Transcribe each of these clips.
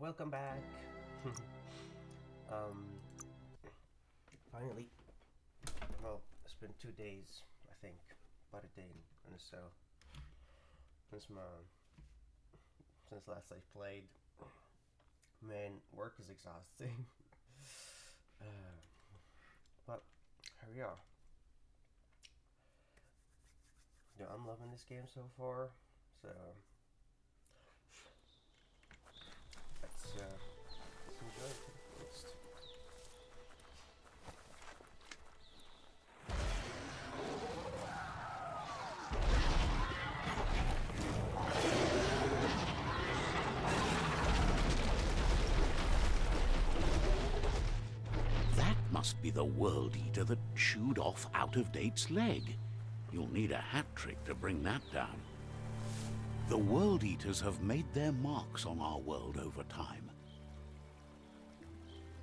welcome back. Finally, well, it's been 2 days, I think, about a day and so since last I played. Man, work is exhausting. But here we are. Yeah, I'm loving this game so far. So let's enjoy it at least. That must be the World Eater that chewed off Out-of-Date's leg. You'll need a hat trick to bring that down. The World Eaters have made their marks on our world over time.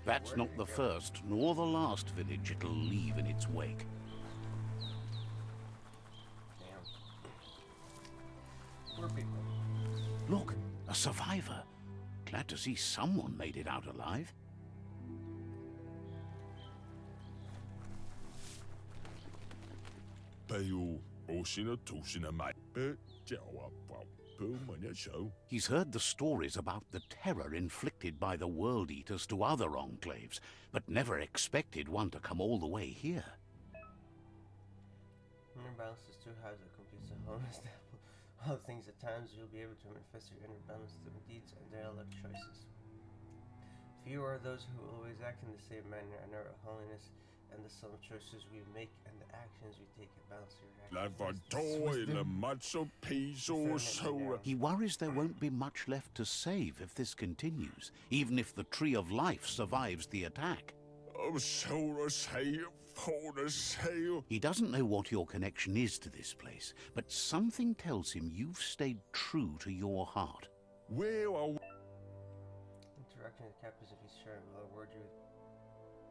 That's not the first nor the last village it'll leave in its wake. Damn. Poor people. Look, a survivor. Glad to see someone made it out alive. He's heard the stories about the terror inflicted by the World Eaters to other enclaves, but never expected one to come all the way here. Inner balance is too high that completes a wholeness level. All things at times you'll be able to manifest your inner balance through deeds and dialogue choices. Few are those who always act in the same manner, and our holiness and the sum of choices we make and the actions we take can balance your actions. He worries there won't be much left to save if this continues, even if the Tree of Life survives the attack. He doesn't know what your connection is to this place, but something tells him you've stayed true to your heart. Interaction with captives if he's sharing will award you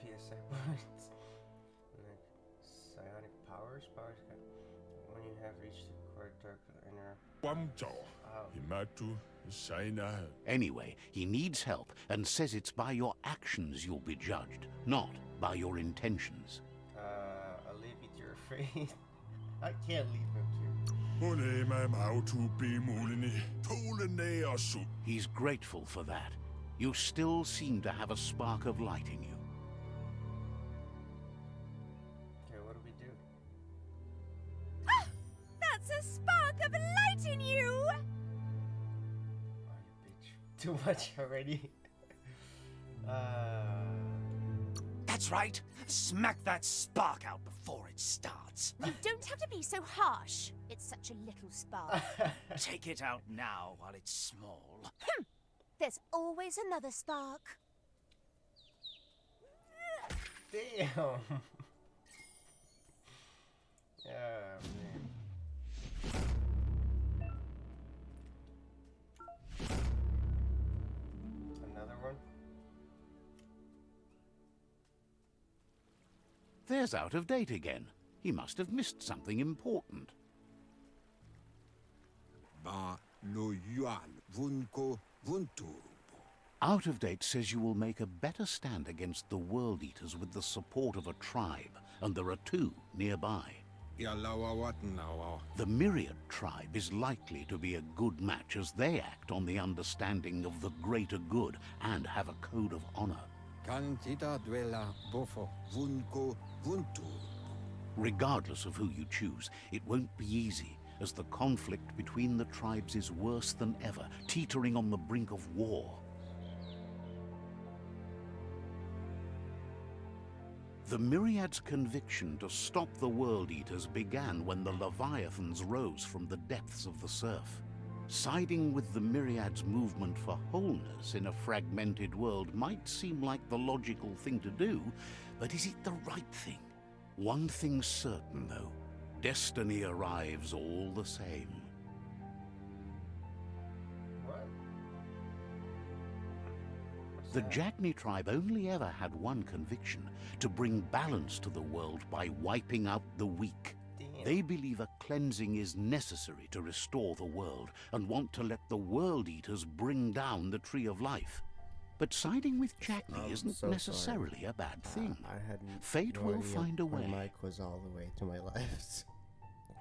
PSA points. Psionic powers when you have reached the core dark inner. Anyway, he needs help and says it's by your actions you'll be judged, not by your intentions. I'll leave you to your fate. I can't leave him to. He's grateful for that. You still seem to have a spark of light in you. Okay, what do we do? Ah! That's a spark of light in you! Oh, you bitch. Too much already. That's right. Smack that spark out before it starts. You don't have to be so harsh. It's such a little spark. Take it out now while it's small. There's always another spark. Damn. Yeah, man. Another one? There's Out of Date again. He must have missed something important. Out of Date says you will make a better stand against the World Eaters with the support of a tribe, and there are two nearby. The Myriad tribe is likely to be a good match as they act on the understanding of the greater good and have a code of honor. Regardless of who you choose, it won't be easy, as the conflict between the tribes is worse than ever, teetering on the brink of war. The Myriad's conviction to stop the World Eaters began when the Leviathans rose from the depths of the surf. Siding with the Myriad's movement for wholeness in a fragmented world might seem like the logical thing to do, but is it the right thing? One thing's certain, though. Destiny arrives all the same. What? The Jagni tribe only ever had one conviction: to bring balance to the world by wiping out the weak. Damn. They believe a cleansing is necessary to restore the world and want to let the World Eaters bring down the Tree of Life. But siding with Jackney I'm isn't so sorry. necessarily a bad thing. I had Fate no will idea find a my way. mic was all the way to my left.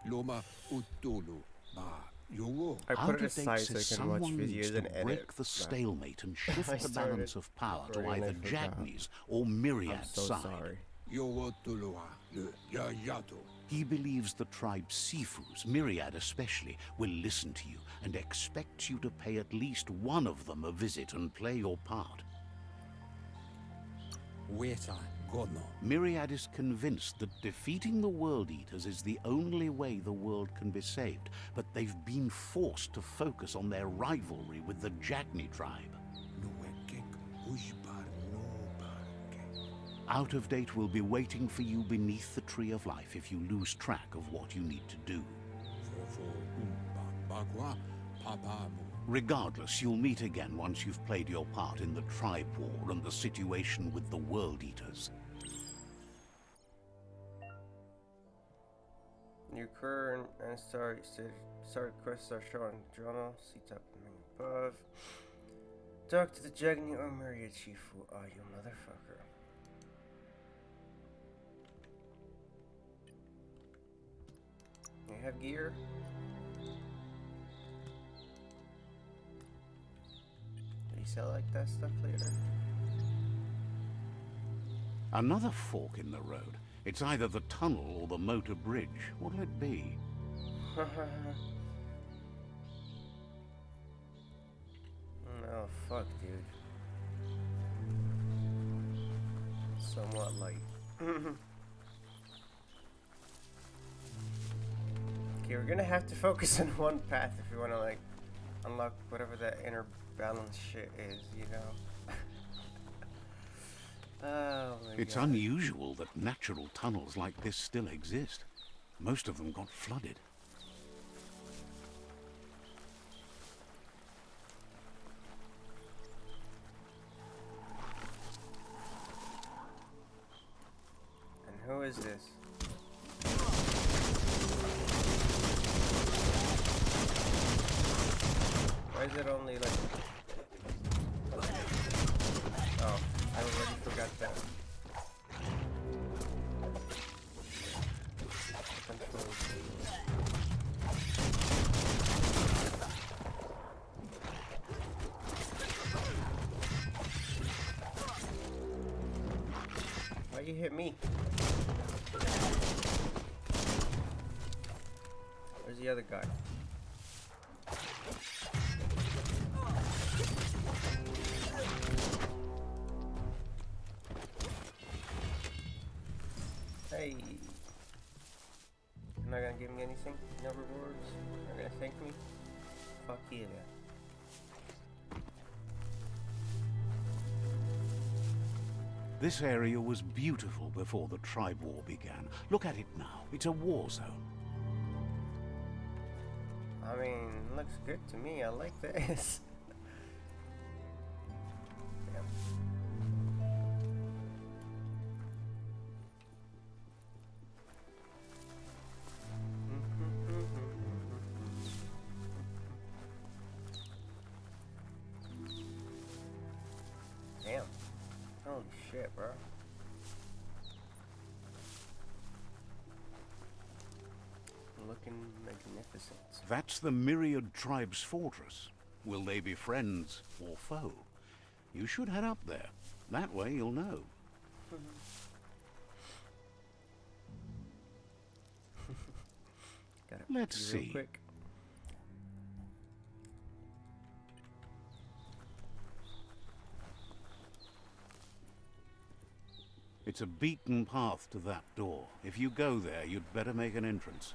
Loma utulu ba yogo. I put it Out-of-date aside so I says can watch someone needs videos to and edit. break the stalemate and shift I the started balance of power to recording, I either forgot. Jackney's or I'm Myriad's so side. sorry. Yogo tulua le yayato. He believes the tribe Sifus, Myriad especially, will listen to you and expects you to pay at least one of them a visit and play your part. Weta gono. Myriad is convinced that defeating the World Eaters is the only way the world can be saved, but they've been forced to focus on their rivalry with the Jackney tribe. Nuekek ujbar no barke. Out-of-Date will be waiting for you beneath the Tree of Life if you lose track of what you need to do. Fofo umba bagwa papamu. Regardless, you'll meet again once you've played your part in the tribe war and the situation with the World Eaters. New current and start quests are shown in the journal. See top above. Talk to the Jagney or Myriad Chief. Who are you, motherfucker? You have gear? Do you sell like that stuff later? Another fork in the road. It's either the tunnel or the motor bridge. What'll it be? Oh, fuck, dude. Somewhat light. Okay, we're gonna have to focus on one path if we wanna, like, unlock whatever that inner balance shit is, you know? Oh my It's God. unusual that natural tunnels like this still exist. Most of them got flooded. And who is this? Why is it only like... Oh, I already forgot that. Control. Why you hit me? Where's the other guy? Hey. You're not gonna give me anything? No rewards? You're not gonna thank me? Fuck you. This area was beautiful before the tribe war began. Look at it now. It's a war zone. I mean, looks good to me. I like this. Damn. Damn. Holy shit, bro. Looking magnificent. That's the Myriad tribe's fortress. Will they be friends or foe? You should head up there. That way you'll know. Gotta Let's pee real see. quick. It's a beaten path to that door. If you go there, you'd better make an entrance.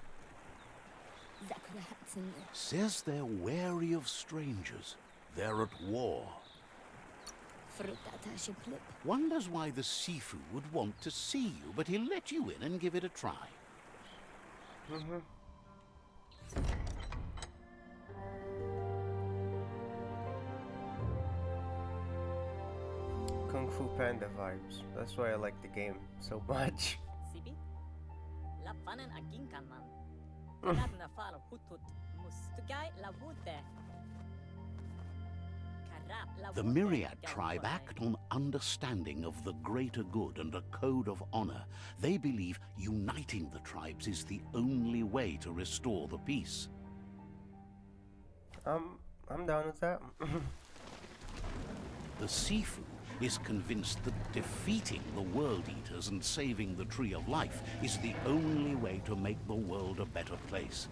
Says they're wary of strangers. They're at war. Wonders why the Sifu would want to see you, but he'll let you in and give it a try. Kung Fu Panda vibes. That's why I like the game so much. Sibi? Lappanen aginkanman. Radna far hutut. Mustugai lavute. The Myriad tribe act on understanding of the greater good and a code of honor. They believe uniting the tribes is the only way to restore the peace. I'm down with that. The Sifu is convinced that defeating the World Eaters and saving the Tree of Life is the only way to make the world a better place.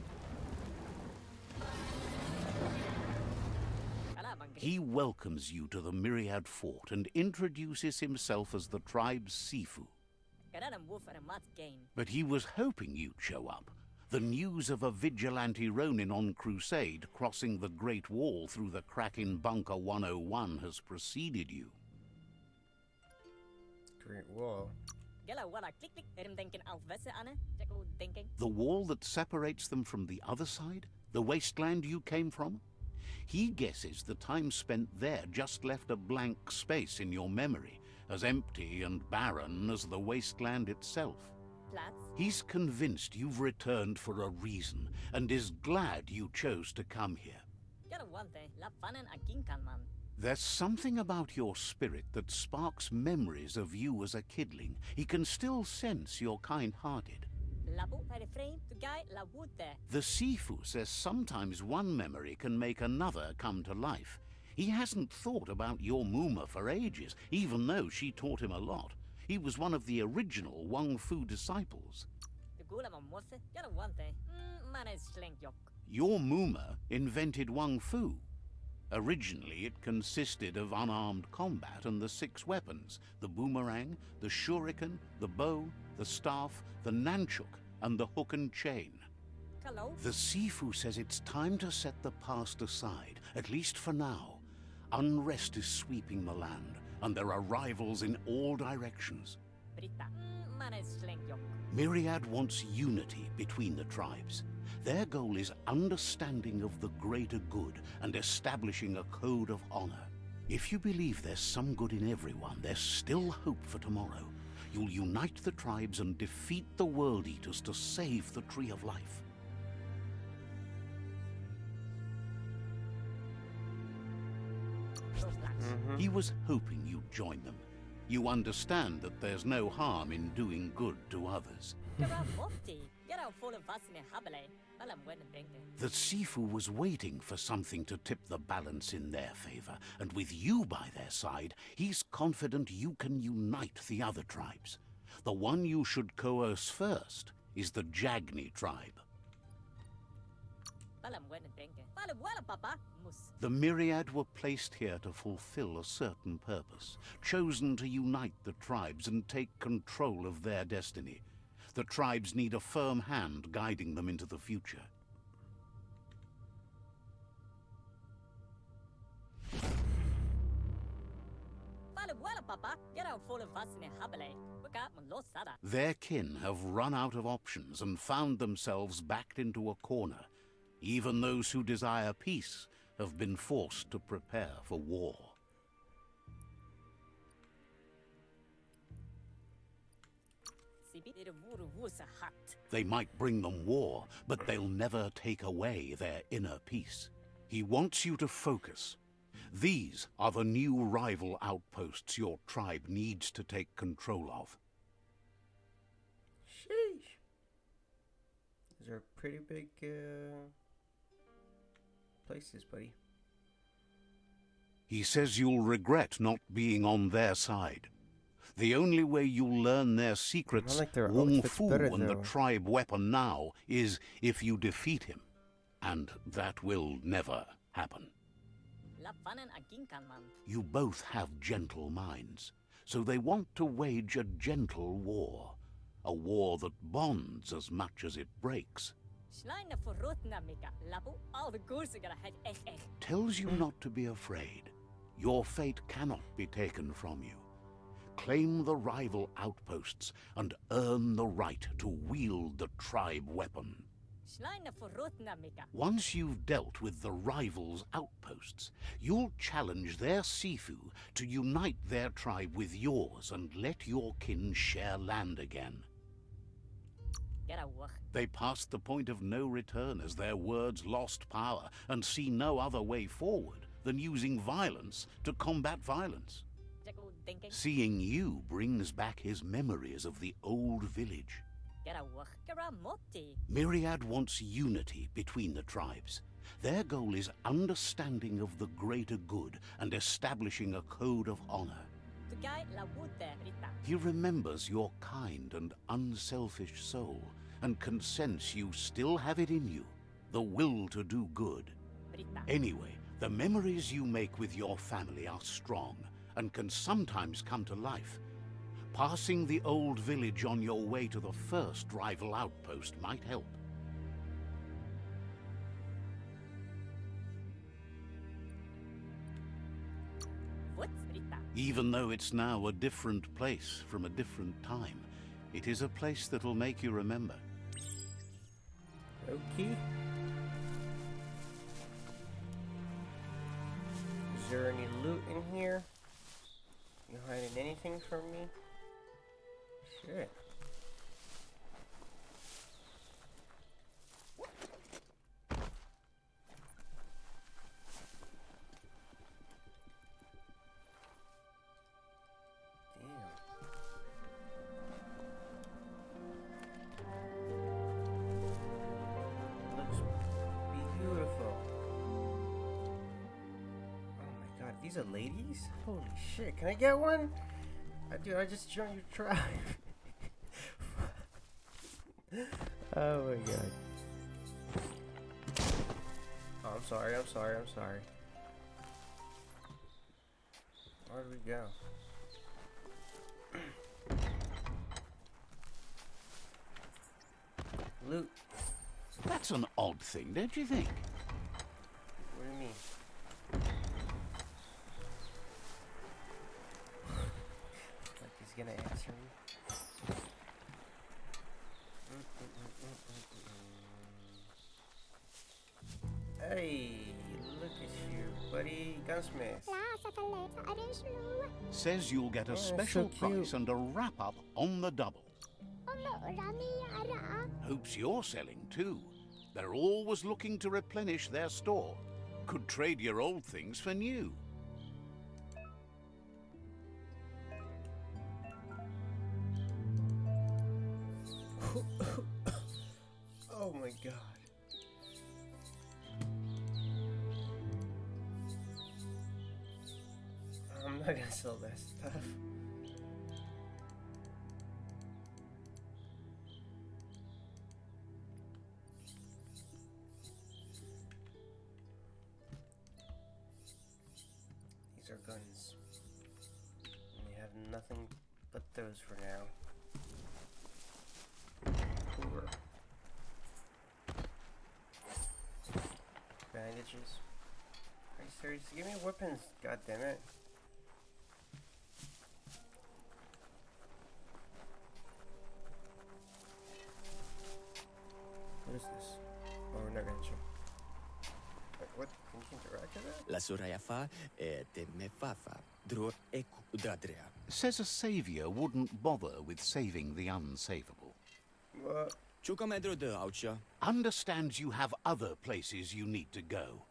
He welcomes you to the Myriad Fort and introduces himself as the tribe's Sifu. But he was hoping you'd show up. The news of a vigilante Ronin on crusade crossing the Great Wall through the crack in Bunker 101 has preceded you. Great Wall. The wall that separates them from the other side? The wasteland you came from? He guesses the time spent there just left a blank space in your memory, as empty and barren as the wasteland itself. He's convinced you've returned for a reason, and is glad you chose to come here. There's something about your spirit that sparks memories of you as a kidling. He can still sense you're kind-hearted. The Sifu says sometimes one memory can make another come to life. He hasn't thought about your Muma for ages, even though she taught him a lot. He was one of the original Wang Fu disciples. Your Muma invented Wang Fu. Originally, it consisted of unarmed combat and the 6 weapons: the boomerang, the shuriken, the bow, the staff, the nunchuk, and the hook and chain. The Sifu says it's time to set the past aside, at least for now. Unrest is sweeping the land, and there are rivals in all directions. Myriad wants unity between the tribes. Their goal is understanding of the greater good and establishing a code of honor. If you believe there's some good in everyone, there's still hope for tomorrow. You'll unite the tribes and defeat the World Eaters to save the Tree of Life. He was hoping you'd join them. You understand that there's no harm in doing good to others. The Sifu was waiting for something to tip the balance in their favor, and with you by their side, he's confident you can unite the other tribes. The one you should coerce first is the Jagni tribe. The Myriad were placed here to fulfill a certain purpose, chosen to unite the tribes and take control of their destiny. The tribes need a firm hand guiding them into the future. Their kin have run out of options and found themselves backed into a corner. Even those who desire peace have been forced to prepare for war. They might bring them war, but they'll never take away their inner peace. He wants you to focus. These are the new rival outposts your tribe needs to take control of. Sheesh. These are pretty big places, buddy. He says you'll regret not being on their side. The only way you'll learn their secrets, Wang Fu and the tribe weapon now, is if you defeat him. And that will never happen. You both have gentle minds, so they want to wage a gentle war. A war that bonds as much as it breaks. Tells you not to be afraid. Your fate cannot be taken from you. Claim the rival outposts and earn the right to wield the tribe weapon. Once you've dealt with the rivals' outposts, you'll challenge their Sifu to unite their tribe with yours and let your kin share land again. They passed the point of no return as their words lost power and see no other way forward. than using violence to combat violence. Jago denken. Seeing you brings back his memories of the old village. Kera wakara moti. Myriad wants unity between the tribes. Their goal is understanding of the greater good and establishing a code of honor. Tugai la wute rita. He remembers your kind and unselfish soul and can sense you still have it in you, the will to do good. Rita. Anyway, the memories you make with your family are strong and can sometimes come to life. Passing the old village on your way to the first rival outpost might help. What's rita? Even though it's now a different place from a different time, it is a place that'll make you remember. Okay. Is there any loot in here? You hiding anything from me? Shit. These are ladies? Holy shit, can I get one? Dude, I just joined your tribe. Oh my god. Oh, I'm sorry. Where do we go? Loot. That's an odd thing, don't you think? What do you mean? Like he's gonna answer me. Hey, look at you, buddy. Gunsmith. Says you'll get a Oh, that's special so cute. price and a wrap-up on the double. Hopes you're selling too. They're always looking to replenish their store. Could trade your old things for new. Oh my god. I'm not gonna sell that stuff. These are guns. We have nothing but those for now. Poor. Bandages. Are you serious? Give me weapons, god damn it. What is this? Oh, we're not gonna check. Wait, what? Can you interact with that? La Surayafa te me fafa dro eku dadrea. Says a savior wouldn't bother with saving the unsavable. What? Chuka medro de aucha. Understands you have other places you need to go.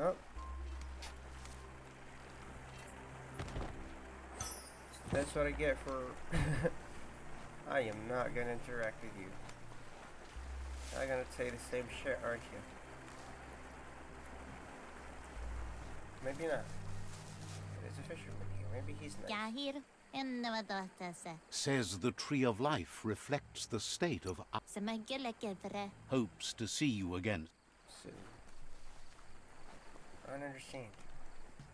Oh. That's what I get for... I am not gonna interact with you. I'm gonna say the same shit, aren't you? Maybe not. There's a fisherman here. Maybe he's nice. Says the tree of life reflects the state of hopes to see you again. So, I don't understand.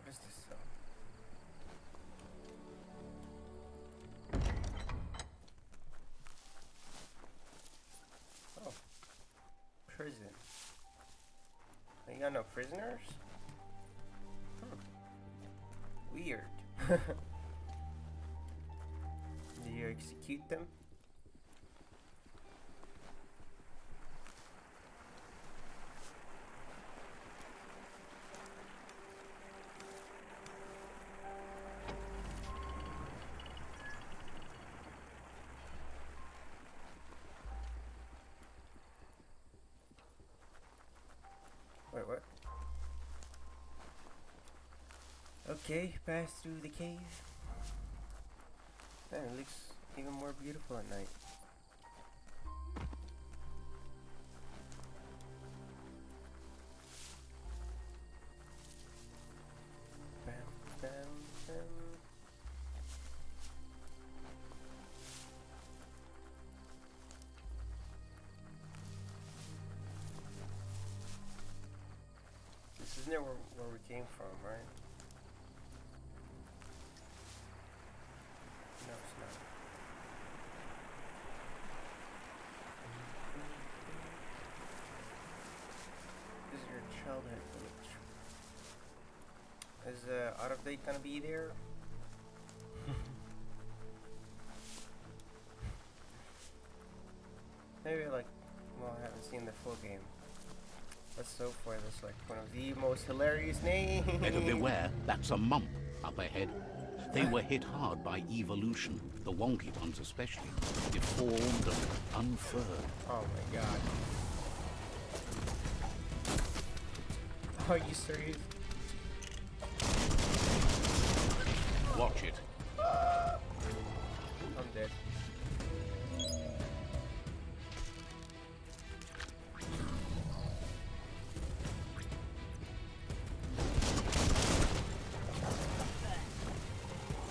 What is this though? Oh. Prison. You got no prisoners? Weird. Do you execute them? Wait, what? Okay, pass through the cave. Man, it looks even more beautiful at night. Bam, bam, bam. This is near where we came from, right? No, it's not. This is your childhood village. Is Out of Date gonna be there? Maybe well, I haven't seen the full game. But so far, that's like one of the most hilarious names. Better beware, that's a mump up ahead. They were hit hard by evolution, the wonky ones especially, deformed and unfurred. Oh my god. Are you serious? Watch it. I'm dead.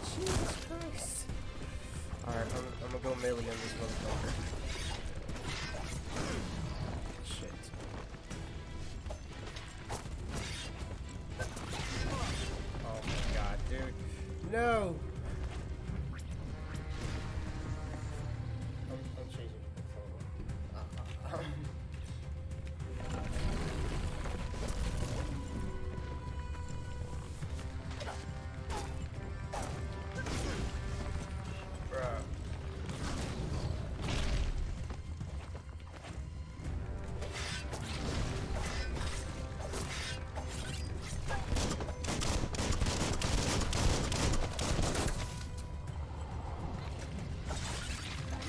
Jesus Christ. Alright, I'm gonna go melee on this motherfucker. Shit. Oh my god, dude. No! I'm changing the phone. Bruh.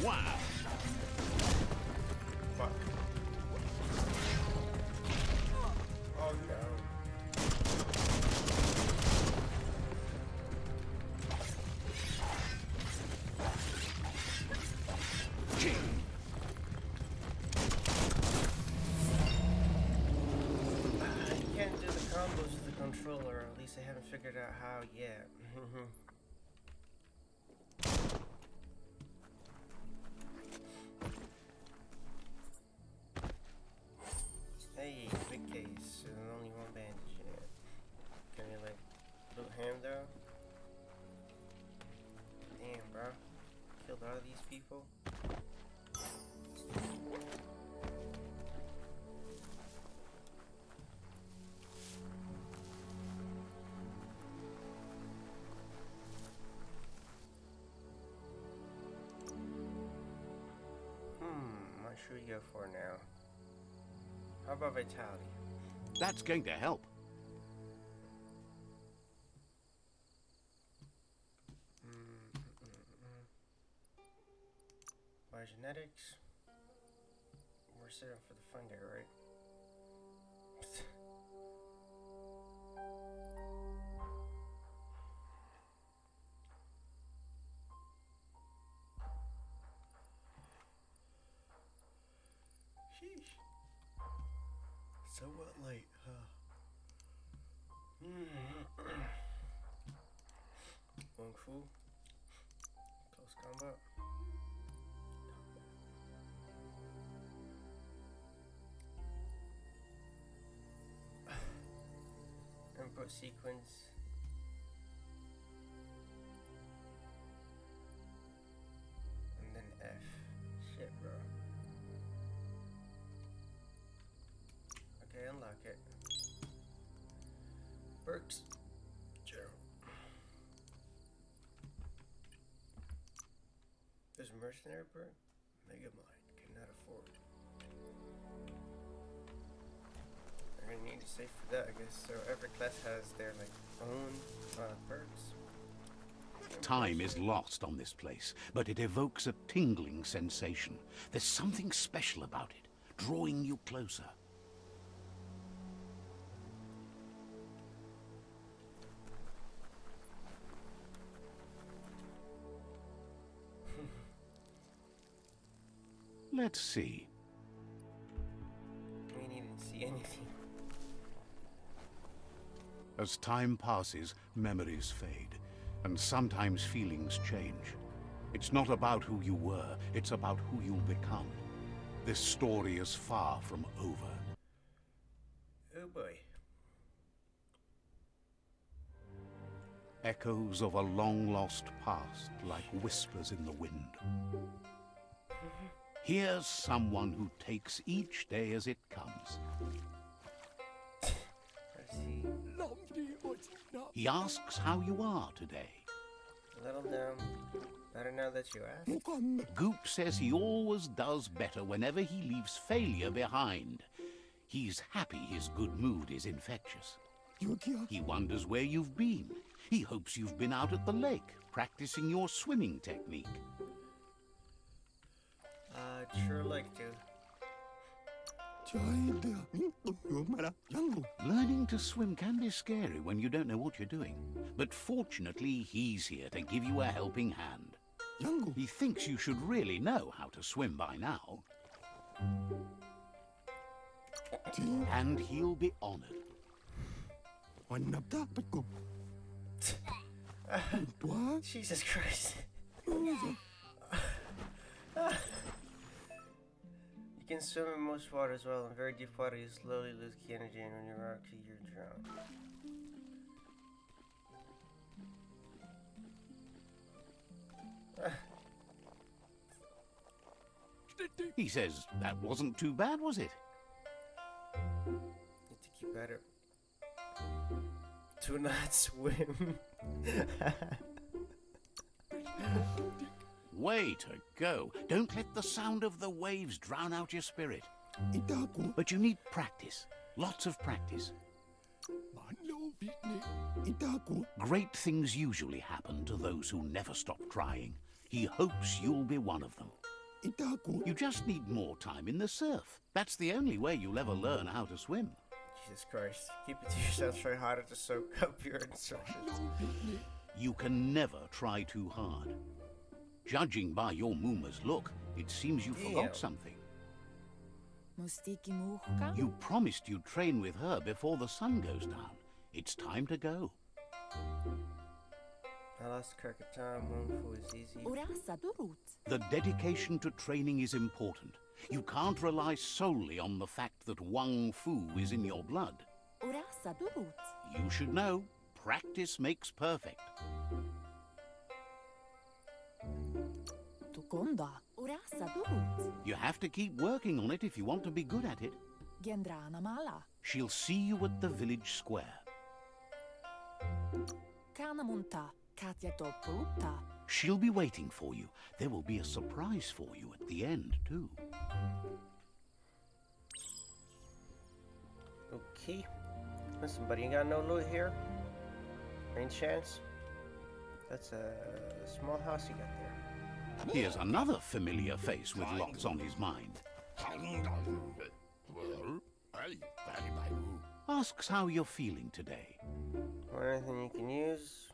Wow! Fuck. Oh no. Gee. I can't do the combos with the controller, or at least I haven't figured out how yet. Hey, big case. There's only one bandage in it. Can you like loot him though? Damn, bro. Killed all of these people. What should we go for now? How about vitality? That's going to help. Biogenetics. We're setting for the fungi, right? Sheesh. Somewhat late, huh? Kung Fu. Close combat. Input sequence. And then F. Shit, bro. Okay, unlock it. Perks. Gerald. There's Mercenary perk? Mega Mind. Cannot afford. I'm gonna need to save for that, I guess. So every class has their like own perks. Time is lost on this place, but it evokes a tingling sensation. There's something special about it, drawing you closer. Let's see. We needn't see anything. As time passes, memories fade, and sometimes feelings change. It's not about who you were, it's about who you'll become. This story is far from over. Oh boy. Echoes of a long-lost past, like whispers in the wind. Here's someone who takes each day as it comes. Let's see. He asks how you are today. A little down. Better now that you asked. Goop says he always does better whenever he leaves failure behind. He's happy his good mood is infectious. He wonders where you've been. He hopes you've been out at the lake, practicing your swimming technique. I'd sure like to. Learning to swim can be scary when you don't know what you're doing. But fortunately, he's here to give you a helping hand. He thinks you should really know how to swim by now. And he'll be honored. Jesus Christ. You can swim in most water as well. In very deep water, you slowly lose key energy, and when you're actually, you're drowned. He says that wasn't too bad, was it? Need to keep at it. Do not swim. Way to go. Don't let the sound of the waves drown out your spirit. But you need practice. Lots of practice. Great things usually happen to those who never stop trying. He hopes you'll be one of them. You just need more time in the surf. That's the only way you'll ever learn how to swim. Jesus Christ. Keep it to yourself. Try harder to soak up your instructions. You can never try too hard. Judging by your Mooma's look, it seems you forgot something. You promised you'd train with her before the sun goes down. It's time to go. I lost track of time. Moonful is easy. The dedication to training is important. You can't rely solely on the fact that Wang Fu is in your blood. You should know, practice makes perfect. You have to keep working on it if you want to be good at it. She'll see you at the village square. She'll be waiting for you. There will be a surprise for you at the end, too. Okay. Listen, buddy, you got no loot here? Any chance? That's a small house you got there. Here's another familiar face with lots on his mind. Asks how you're feeling today. Want anything you can use?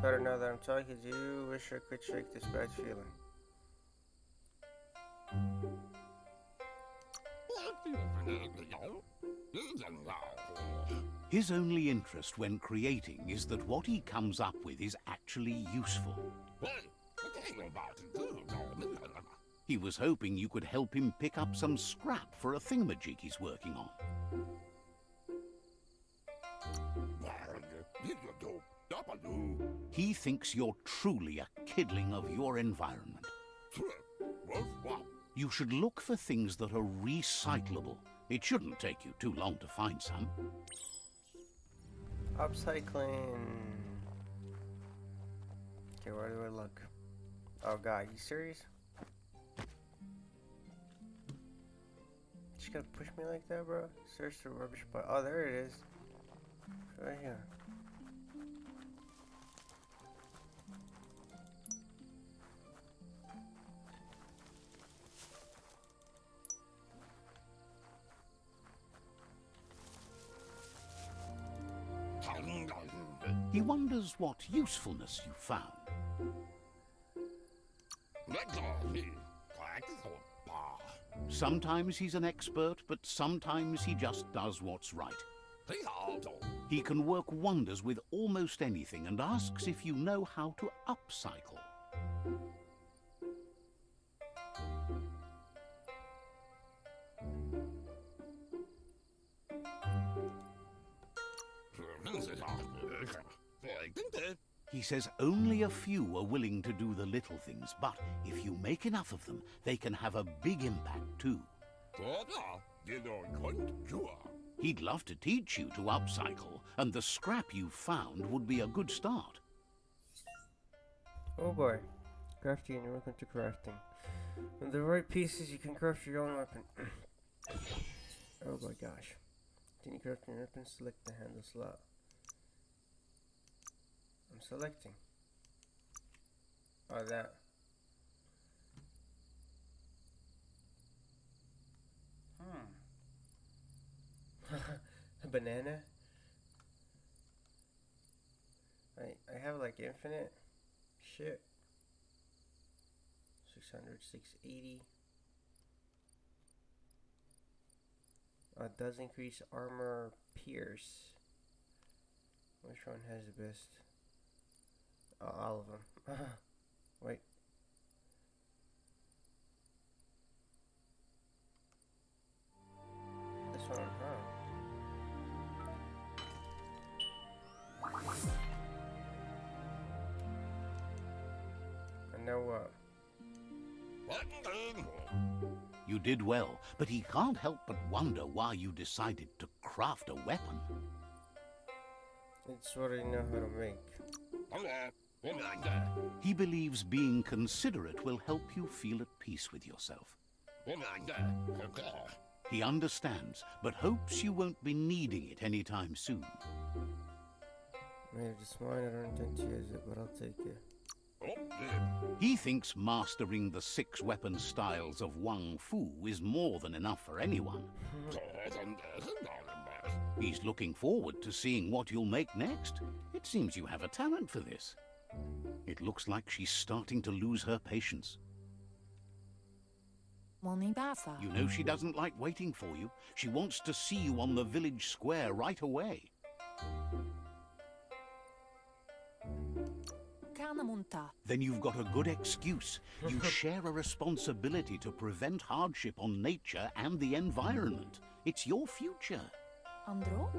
Better now that I'm talking to you. Wish I could shake this bad feeling. His only interest when creating is that what he comes up with is actually useful. He was hoping you could help him pick up some scrap for a thingamajig he's working on. He thinks you're truly a kidling of your environment. You should look for things that are recyclable. It shouldn't take you too long to find some. Upcycling. Okay, where do I look? Oh god, you serious? Just gotta push me like that, bro? Search the rubbish pile. Oh, there it is. It's right here. He wonders what usefulness you found. Sometimes he's an expert, but sometimes he just does what's right. He can work wonders with almost anything and asks if you know how to upcycle. He says only a few are willing to do the little things, but if you make enough of them, they can have a big impact too. He'd love to teach you to upcycle, and the scrap you found would be a good start. Oh boy. Crafting, you're welcome to crafting. With the right pieces, you can craft your own weapon. Oh my gosh. Continue crafting your weapon, select the handle slot. I'm selecting. Oh, that. A banana? I have like infinite shit. 600, 680. Does increase armor pierce. Which one has the best? All of them. Wait. This one, And now what? You did well, but he can't help but wonder why you decided to craft a weapon. It's what I know how to make. He believes being considerate will help you feel at peace with yourself. He understands, but hopes you won't be needing it anytime soon. Maybe just mine, I don't intend to use it, but I'll take it. He thinks mastering the 6 weapon styles of Wang Fu is more than enough for anyone. He's looking forward to seeing what you'll make next. It seems you have a talent for this. It looks like she's starting to lose her patience. You know she doesn't like waiting for you. She wants to see you on the village square right away. Then you've got a good excuse. You share a responsibility to prevent hardship on nature and the environment. It's your future.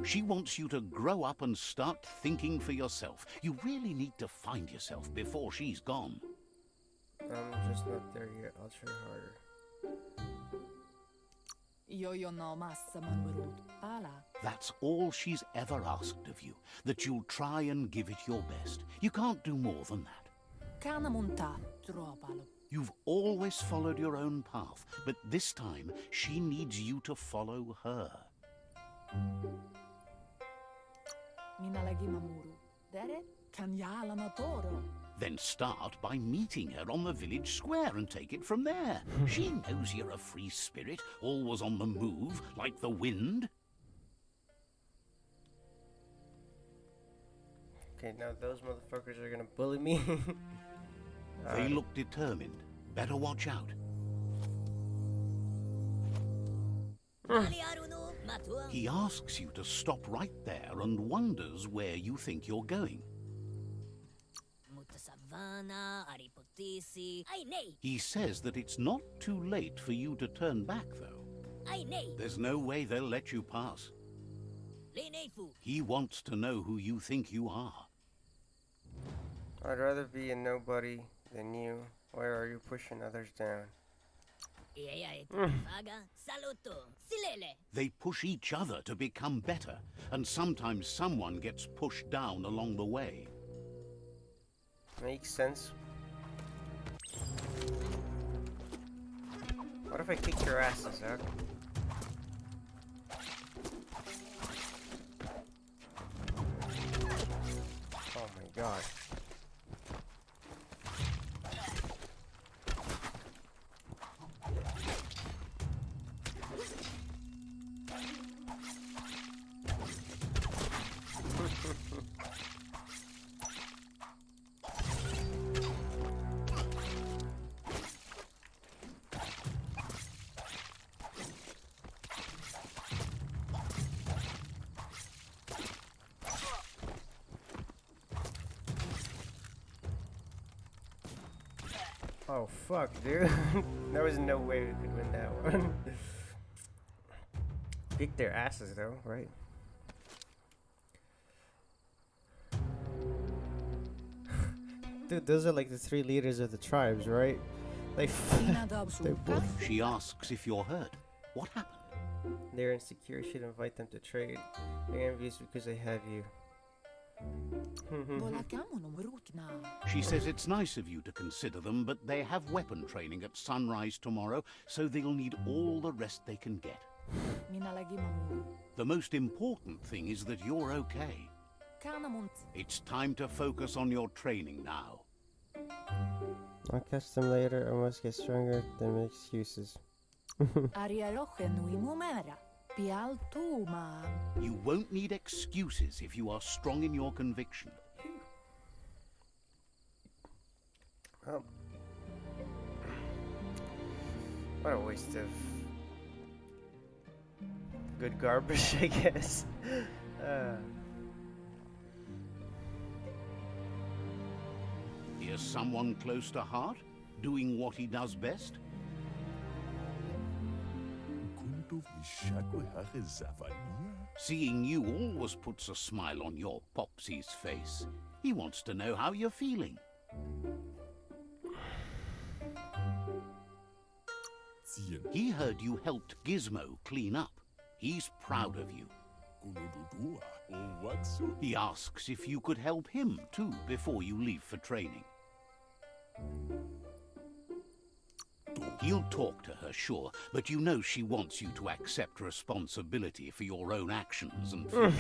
She wants you to grow up and start thinking for yourself. You really need to find yourself before she's gone. I'm just not there yet. I'll try harder. That's all she's ever asked of you, that you'll try and give it your best. You can't do more than that. You've always followed your own path, but this time she needs you to follow her. Then start by meeting her on the village square and take it from there. She knows you're a free spirit, always on the move, like the wind. Okay, now those motherfuckers are gonna bully me. They look determined. Better watch out. He asks you to stop right there and wonders where you think you're going. He says that it's not too late for you to turn back, though. There's no way they'll let you pass. He wants to know who you think you are. I'd rather be a nobody than you. Why are you pushing others down? They push each other to become better, and sometimes someone gets pushed down along the way. Makes sense. What if I kick your asses out? Oh my god. Oh fuck, dude. There was no way we could win that one. Kick their asses though, right? Dude, those are like the 3 leaders of the tribes, right? Like, they're both. She asks if you're hurt. What happened? They're insecure. You should invite them to trade. They're envious because they have you. She says it's nice of you to consider them, but they have weapon training at sunrise tomorrow, so they'll need all the rest they can get. The most important thing is that you're okay. It's time to focus on your training now. I'll catch them later. I must get stronger than make excuses. You won't need excuses if you are strong in your conviction. Oh. What a waste of good garbage, I guess. Here's someone close to heart, doing what he does best. Seeing you always puts a smile on your Popsy's face. He wants to know how you're feeling. He heard you helped Gizmo clean up. He's proud of you. He asks if you could help him too before you leave for training. He'll talk to her, sure, but you know she wants you to accept responsibility for your own actions and future.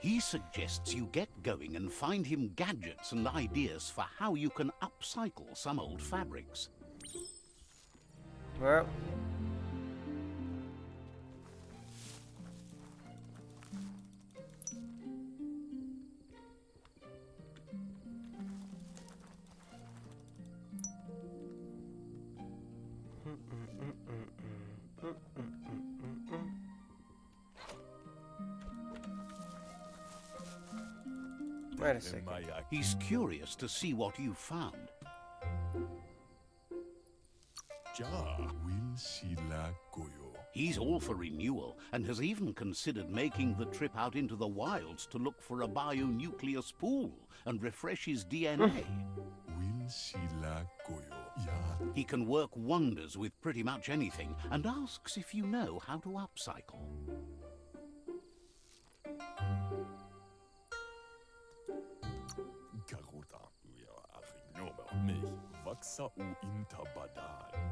He suggests you get going and find him gadgets and ideas for how you can upcycle some old fabrics. Well. Wait a second. He's curious to see what you found. He's all for renewal and has even considered making the trip out into the wilds to look for a bionucleus pool and refresh his DNA. He can work wonders with pretty much anything and asks if you know how to upcycle.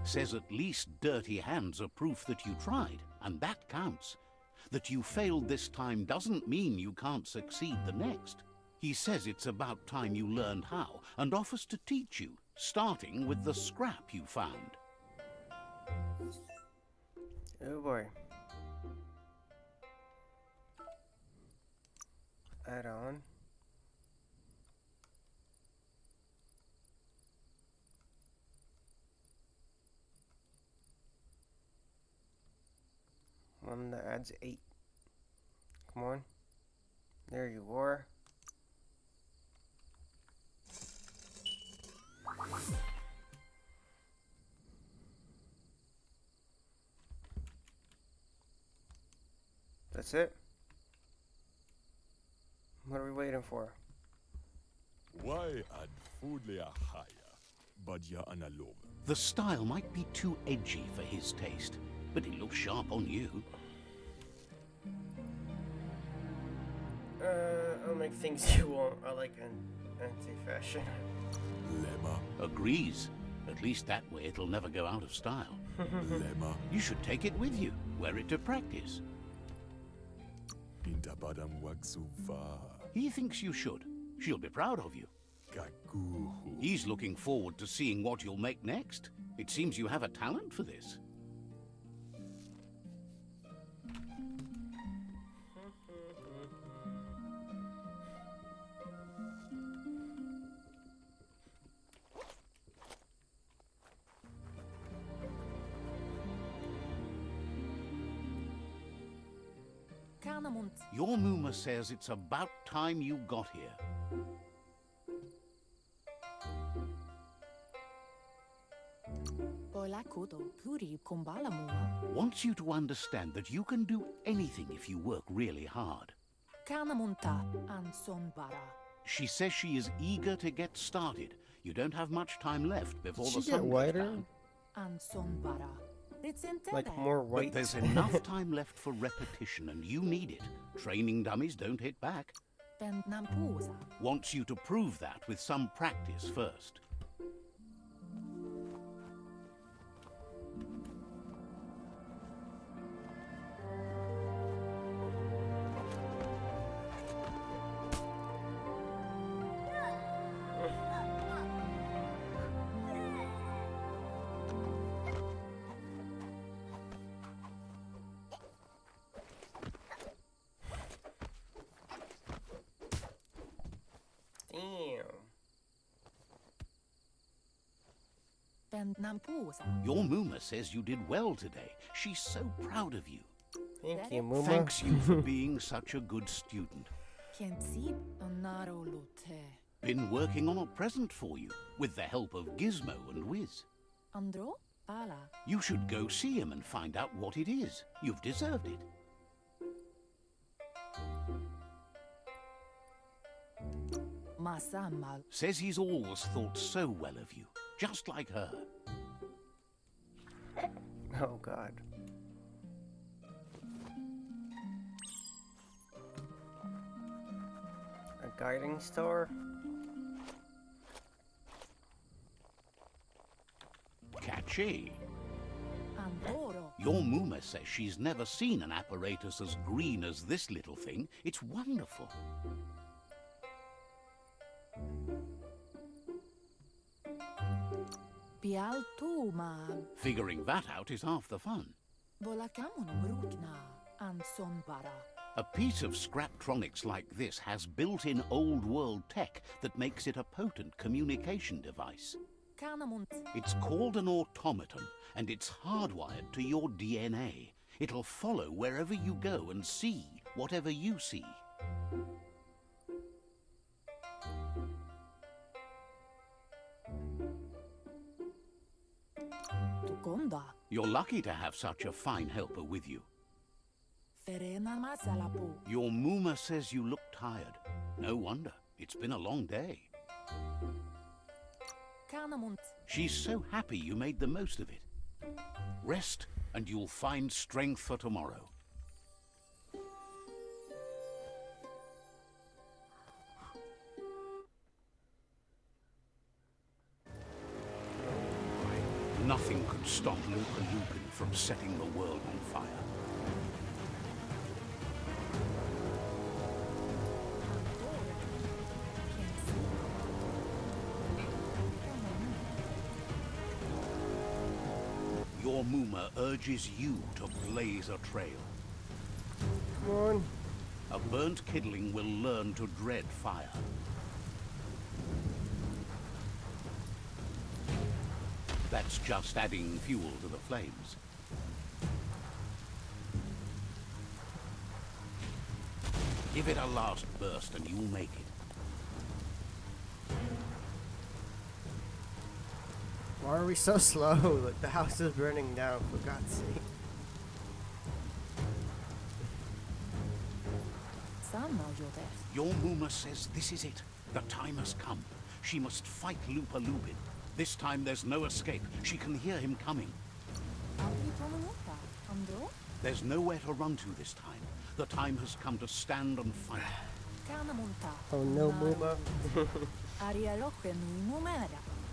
Says at least dirty hands are proof that you tried, and that counts. That you failed this time doesn't mean you can't succeed the next. He says it's about time you learned how, and offers to teach you, starting with the scrap you found. Oh boy. Add on. One that adds 8. Come on. There you are. That's it? What are we waiting for? The style might be too edgy for his taste, but it looks sharp on you. I'll make things you want. I like an anti-fashion. Agrees. At least that way it'll never go out of style. You should take it with you. Wear it to practice. He thinks you should. She'll be proud of you. He's looking forward to seeing what you'll make next. It seems you have a talent for this. Your Muma says it's about time you got here. Bola-koto puri kumbalamua. Wants you to understand that you can do anything if you work really hard. Kanamunta an sonbara. She says she is eager to get started. You don't have much time left before Did the she get sun goes whiter? down. An sonbara. Like more white? But there's enough time left for repetition, and you need it. Training dummies don't hit back. Ben nampusa. Wants you to prove that with some practice first. Damn. Ben nampusa. Your Muma says you did well today. She's so proud of you. Thank you, Muma. Thanks you for being such a good student. Kensib anaro lote. Been working on a present for you, with the help of Gizmo and Wiz. Andro bala. You should go see him and find out what it is. You've deserved it. Masamal. Says he's always thought so well of you, just like her. Oh, God. A guiding star? Catchy. Andoro. Your Muma says she's never seen an apparatus as green as this little thing. It's wonderful. Bialtuma. Figuring that out is half the fun. Bolakamono brukna. An sonbara. A piece of Scraptronics like this has built-in old-world tech that makes it a potent communication device. Kanamunt. It's called an automaton, and it's hardwired to your DNA. It'll follow wherever you go and see whatever you see. Tukonda. You're lucky to have such a fine helper with you. Ferena masalapu. Your Muma says you look tired. No wonder. It's been a long day. Kanamunt. She's so happy you made the most of it. Rest, and you'll find strength for tomorrow. Nothing could stop Lupa Lupin from setting the world on fire. Your Muma urges you to blaze a trail. Come on. A burnt kidling will learn to dread fire. That's just adding fuel to the flames. Give it a last burst and you'll make it. Why are we so slow? Like, the house is burning down, for God's sake. Your Muma says this is it. The time has come. She must fight Lupa Lupin. This time there's no escape. She can hear him coming. There's nowhere to run to this time. The time has come to stand and fight. Oh no, Muma.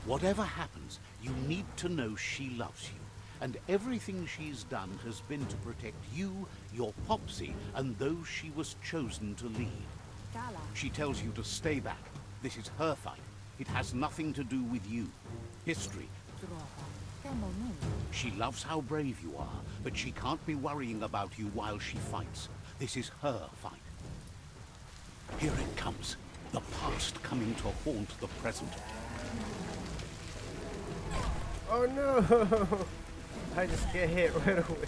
Whatever happens, you need to know she loves you. And everything she's done has been to protect you, your Popsy, and those she was chosen to lead. She tells you to stay back. This is her fight. It has nothing to do with you. History. She loves how brave you are, but she can't be worrying about you while she fights. This is her fight. Here it comes. The past coming to haunt the present. Oh no! I just get hit right away.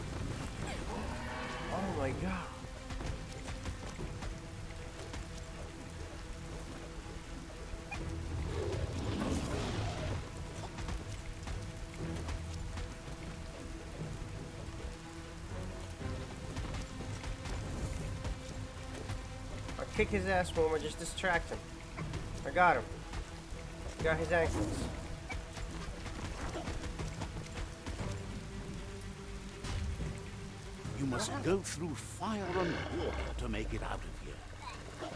Oh my God. kick his ass more, just distract him. I got him. Got his ankles. You must go through fire and water to make it out of here.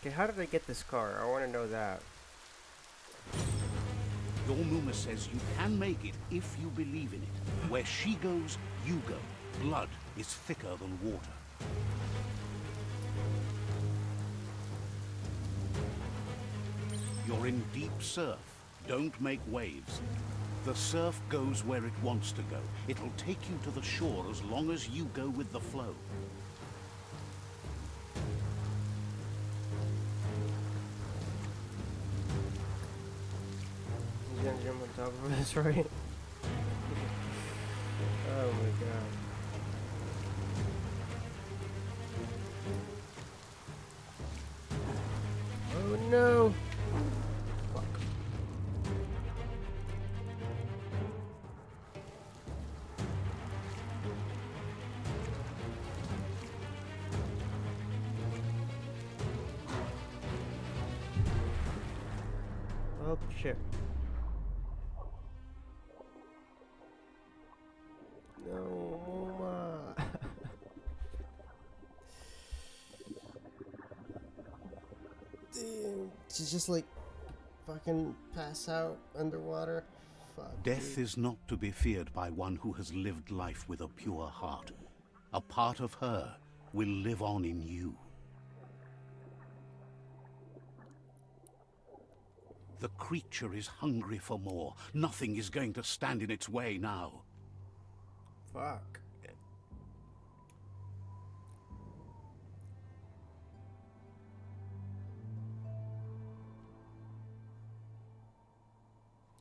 Okay, how did I get this car? I want to know that. Your Muma says you can make it if you believe in it. Where she goes, you go. Blood is thicker than water. You're in deep surf. Don't make waves. The surf goes where it wants to go. It'll take you to the shore as long as you go with the flow. He's gonna jump on top of us, right? Oh my god. Oh no! Fuck. Oh shit. No, Mama. Damn, she's just like fucking pass out underwater. Fuck. Death dude. is not to be feared by one who has lived life with a pure heart. A part of her will live on in you. The creature is hungry for more. Nothing is going to stand in its way now. Fuck.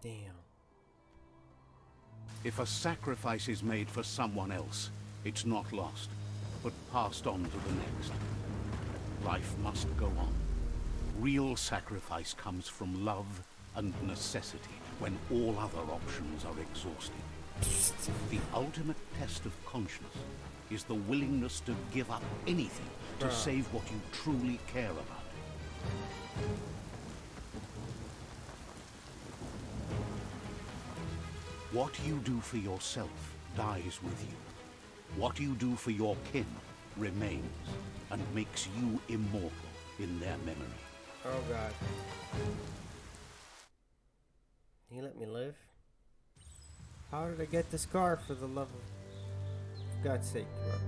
Damn. If a sacrifice is made for someone else, it's not lost, but passed on to the next. Life must go on. Real sacrifice comes from love and necessity when all other options are exhausted. The ultimate test of conscience is the willingness to give up anything to save what you truly care about. What you do for yourself dies with you. What you do for your kin remains and makes you immortal in their memory. Oh god. Can you let me live? How did I get this car, for the love of God's sake, bro?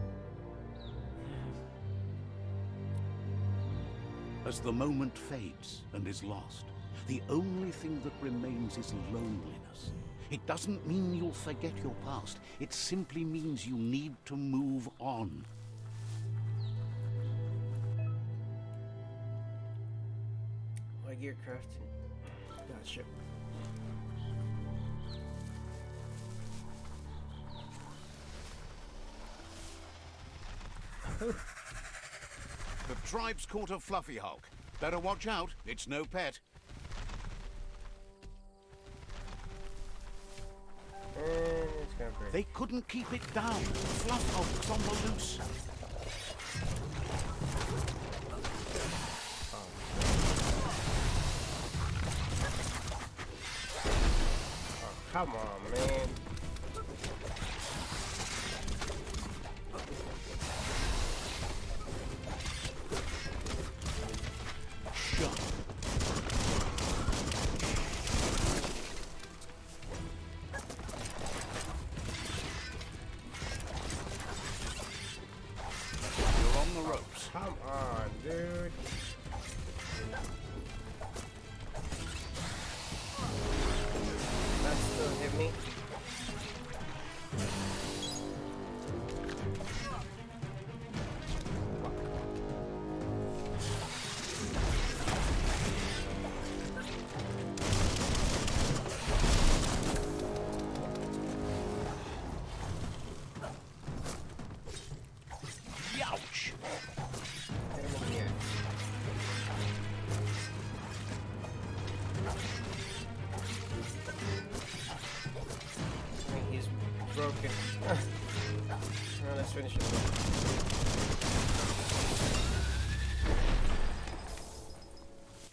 As the moment fades and is lost, the only thing that remains is loneliness. It doesn't mean you'll forget your past. It simply means you need to move on. My gear crafting. Gotcha. The tribe's caught a fluffy hulk. Better watch out, it's no pet. And it's gonna break. They couldn't keep it down. Fluff hulk's on the loose. Oh, come on, man. Shut. You're on the ropes. Come on, dude. That still hit me. Ouch! Hit him in the air. I mean, he's broken. Well, let's finish it.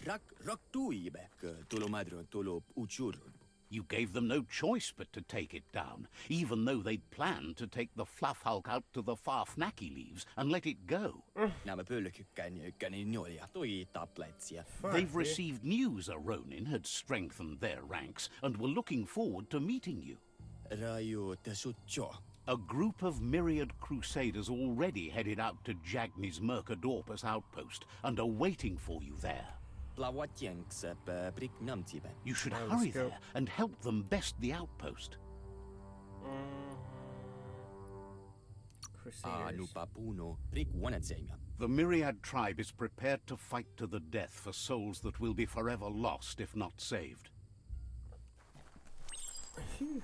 Rak TAIBE, Tolomadron Tolo Uchurun. You gave them no choice but to take it down, even though they'd planned to take the fluff hulk out to the Farfnaki leaves and let it go. Nämä pöllökykkäni noja toi tapletsia. They've received news a Ronin had strengthened their ranks and were looking forward to meeting you. Raju tesutjo. A group of myriad crusaders already headed out to Jagni's Mercadorpus outpost and are waiting for you there. Plawatjenks prik namtibe. You should Let's hurry go. there and help them best the outpost. Crusaders. Anupapuno prik wanatsenga. The Myriad tribe is prepared to fight to the death for souls that will be forever lost if not saved. Phew.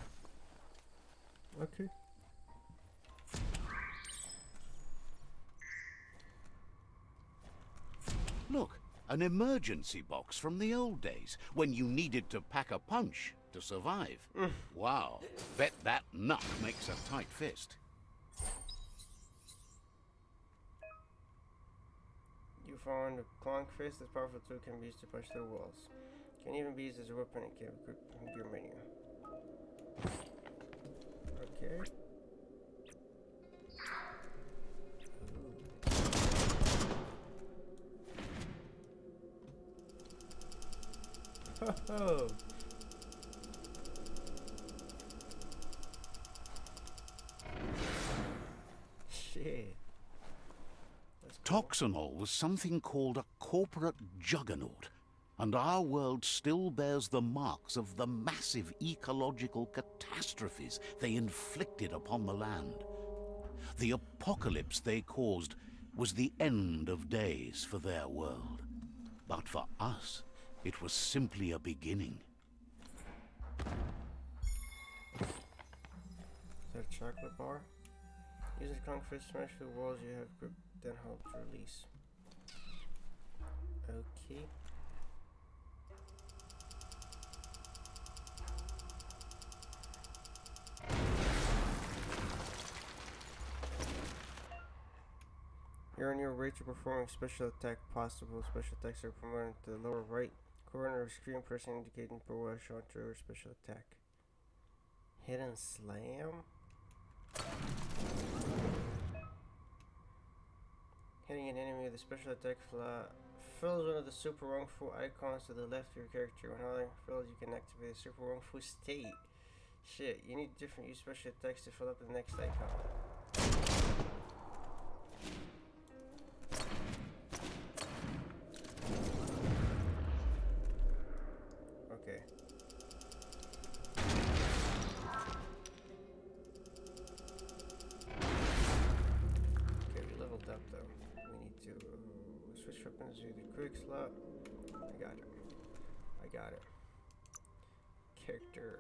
Okay. Look, an emergency box from the old days, when you needed to pack a punch to survive. Wow, bet that nut makes a tight fist. You found a clonk fist. This powerful tool can be used to punch through walls. Can even be used as a weapon and can equip your menu. Okay. Oh. Shit. Toxanol was something called a corporate juggernaut, and our world still bears the marks of the massive ecological catastrophes they inflicted upon the land. The apocalypse they caused was the end of days for their world. But for us, it was simply a beginning. Is that a chocolate bar? Use a clonk fist, smash through walls you have gripped, then hold to release. Okay. You're on your way to performing special attack. Possible special attacks are promoted to the lower right corner of screen, pressing indicating progress on trigger special attack. Hidden slam? Hitting an enemy with a special attack fills one of the super wrongful icons to the left of your character. When all fills, you can activate a super wrongful state. Shit, you need different use special attacks to fill up the next icon. Okay. Okay, we leveled up though. We need to switch weapons to the quick slot. I got it. I got it. Character.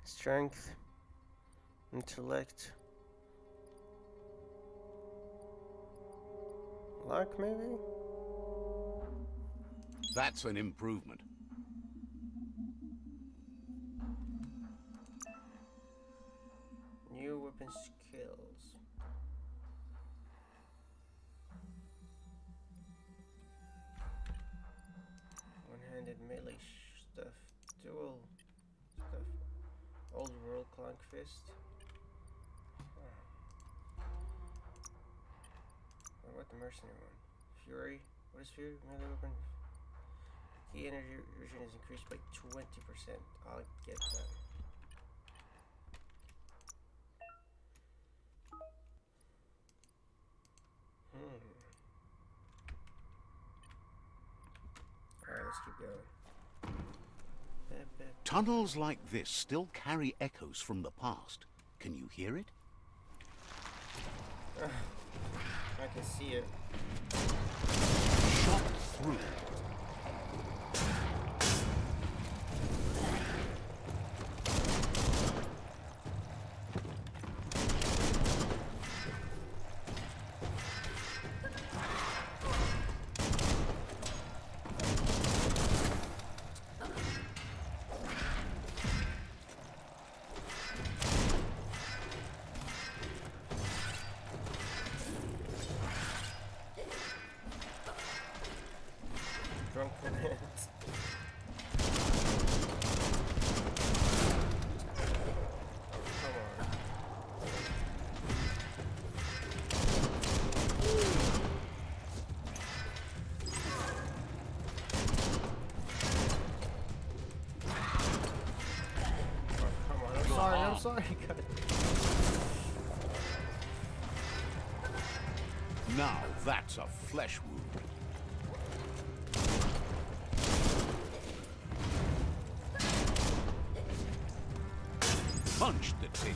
Strength. Intellect. Luck, maybe? That's an improvement. New weapon skills. One-handed melee stuff. Dual stuff. Old world clonk fist. What about the mercenary one? Fury. What is Fury? Melee weapon. Key energy version is increased by 20%. I'll get that. Alright, let's keep going. Tunnels like this still carry echoes from the past. Can you hear it? I can see it. Shot through. I'm sorry, God. Now that's a flesh wound. Punch the ticket.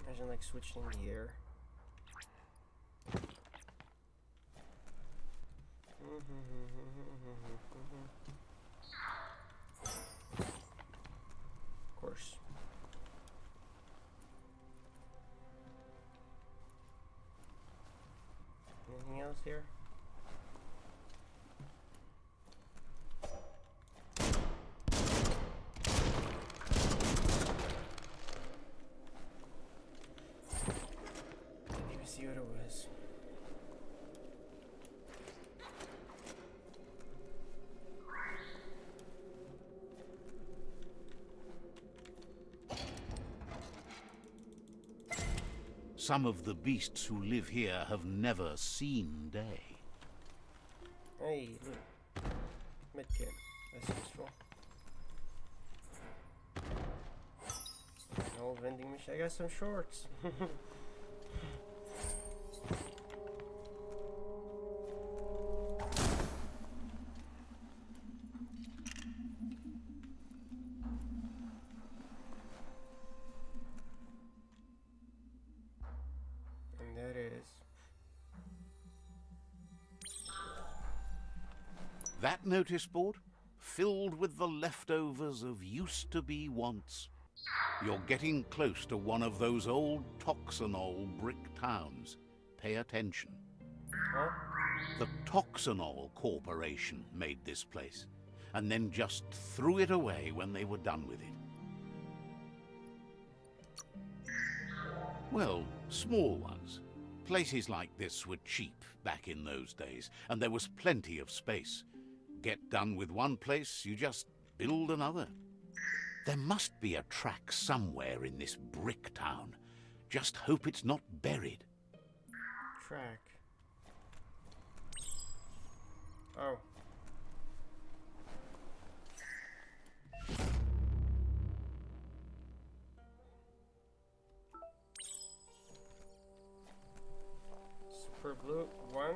Imagine like switching the air. Of course. Anything else here? Didn't even see what it was. Some of the beasts who live here have never seen day. Hey, look. Medkit. That's useful. An old vending machine. I got some shorts. And that is. That notice board, filled with the leftovers of used-to-be wants. You're getting close to one of those old Toxanol brick towns. Pay attention. Huh? The Toxanol Corporation made this place, and then just threw it away when they were done with it. Well, small ones. Places like this were cheap back in those days, and there was plenty of space. Get done with one place, you just build another. There must be a track somewhere in this brick town. Just hope it's not buried. Track. Oh. Super Blue 1,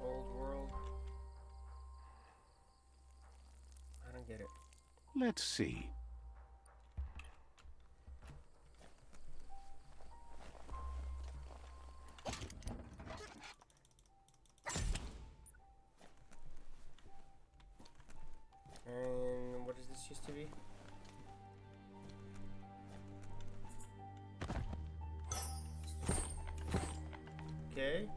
Old World. I don't get it. Let's see. And what does this used to be? Okay.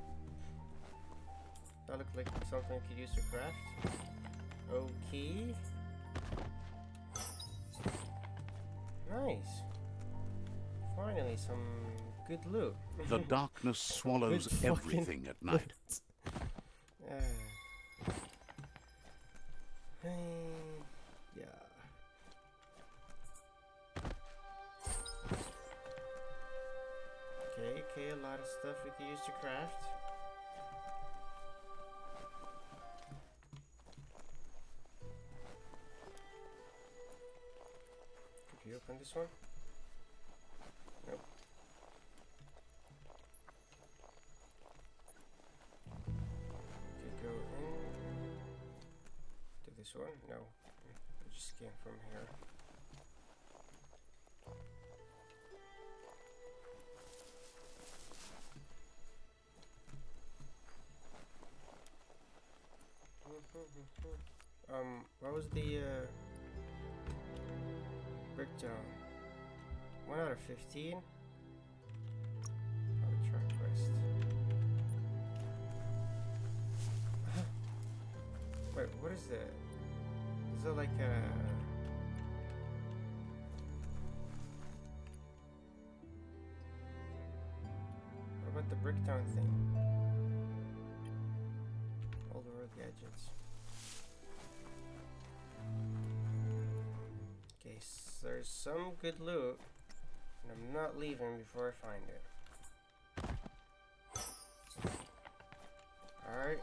That looked like something I could use to craft. Okay. Nice. Finally, some good loot. The darkness swallows Good fucking everything at night. Yeah. Okay, a lot of stuff we could use to craft. Could you open this one? Nope. Okay, go in. To this one? No. I just scan from here. What was the breakdown? 1 out of 15? Oh, track quest. Wait, what is that? Is it like a... What about the Bricktown thing. Old world gadgets. Okay, so there's some good loot, and I'm not leaving before I find it. Alright.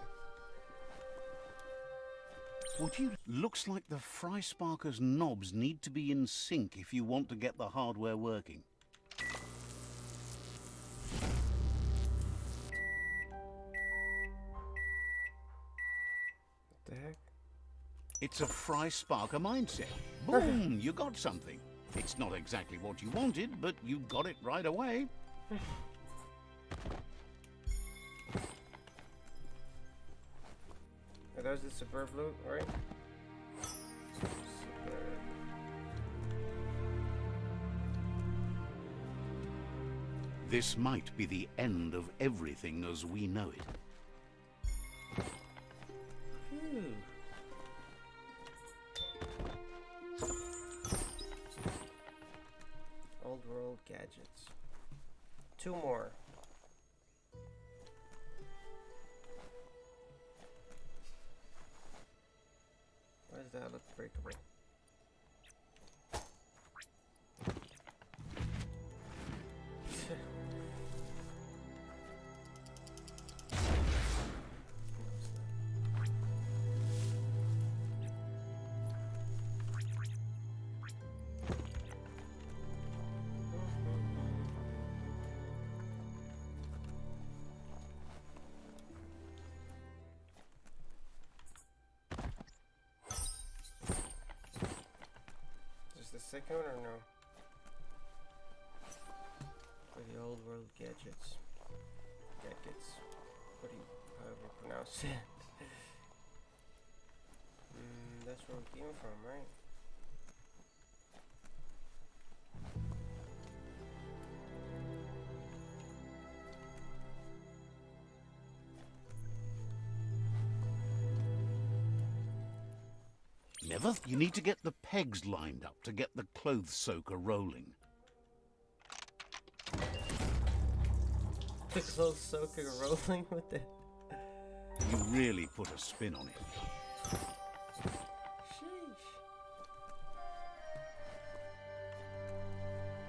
Would you? Looks like the Fry Sparker's knobs need to be in sync if you want to get the hardware working. What the heck? It's a Fry Sparker mindset. Boom! You got something. It's not exactly what you wanted, but you got it right away. Are those the superb loot, right? Superb. This might be the end of everything as we know it. Phew. Old world gadgets. 2 more. Why does that look breakable? The second one or no? For the old world gadgets. What do you, however you pronounce it? That's where we came from, right? Never? You need to get the pegs lined up to get the clothes soaker rolling. The clothes soaker rolling with it. You really put a spin on it. Sheesh.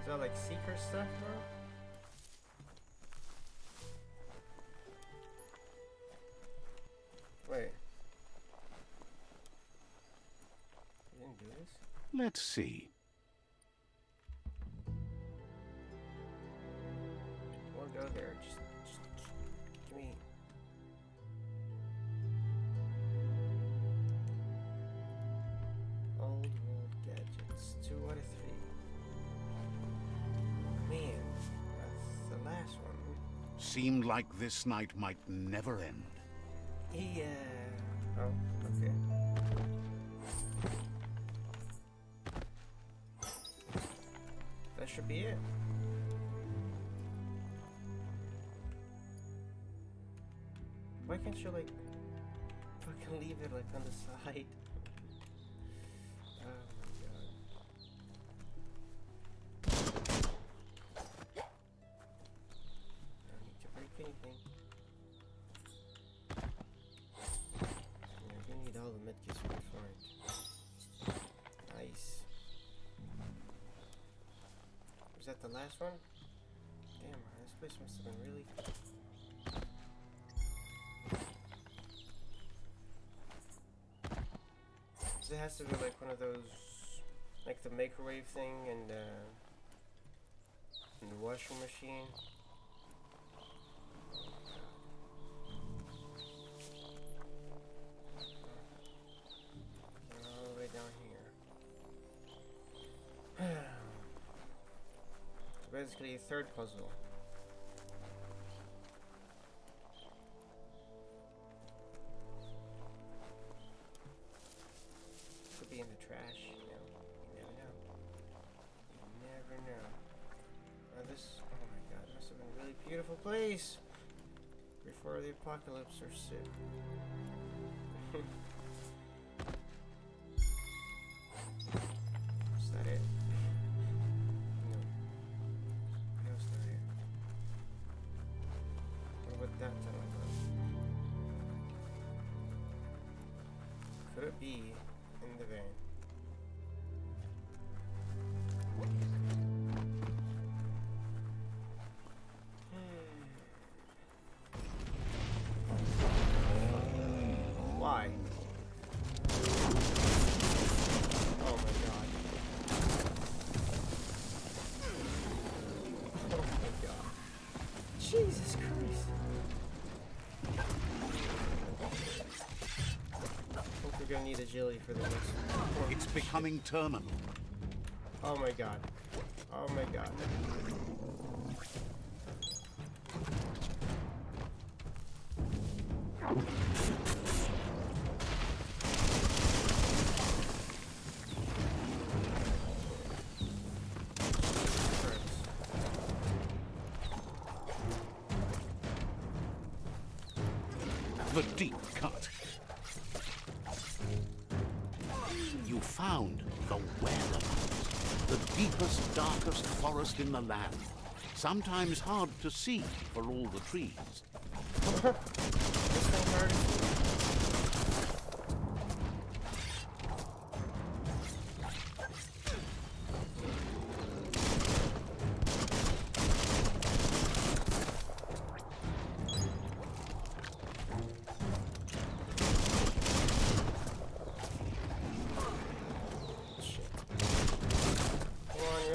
Is that like secret stuff, bro? Wait. You didn't do this? Let's see. Or go there. Just give me. Old world gadgets. 2 out of 3. Man, that's the last one. Seemed like this night might never end. Yeah. Oh, okay. That should be it. Why can't you like fucking leave it like on the side? Oh my god. I don't need to break anything. Yeah, we need all the medkits we can find. Nice. Was that the last one? Damn, this place must have been really... So it has to be like one of those, like the microwave thing and the washing machine. All the way down here. Basically a third puzzle. Could be in the trash, you know. You never know. You never know. Now this, oh my god, must have been a really beautiful place before the apocalypse or shit. Is that it? No. No, it's not it. that time ago. Could it be in the van? Why? Oh my god. Oh my god. Jesus Christ. I think we're gonna need agility for the next one. It's becoming terminal. Oh my god. Oh my god. The deep cut. You found the whereabouts, the deepest, darkest forest in the land. Sometimes hard to see for all the trees. This thing hard.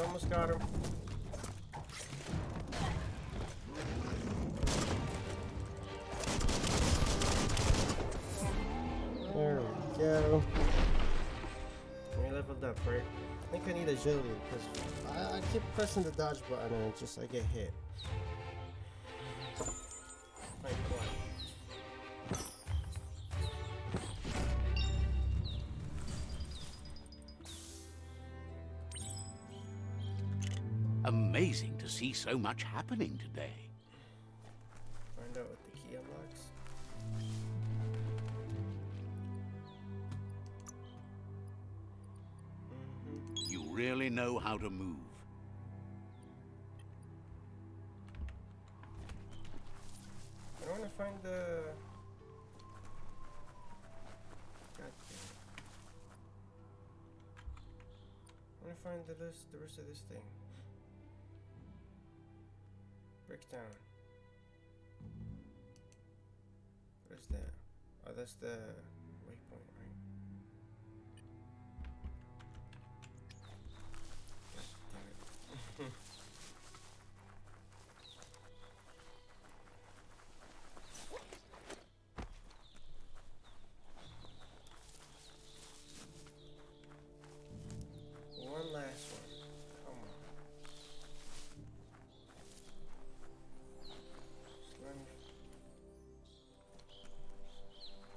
Almost got him. There we go. We leveled up, right? I think I need agility because I keep pressing the dodge button and I get hit. Like what? Amazing to see so much happening today. Find out what the key unlocks. You really know how to move. I want to find the... God damn it. I want to find the rest of this thing. Bricktown. What is that? Oh, that's the waypoint, right? God damn it. One last one. Come on. Just let me...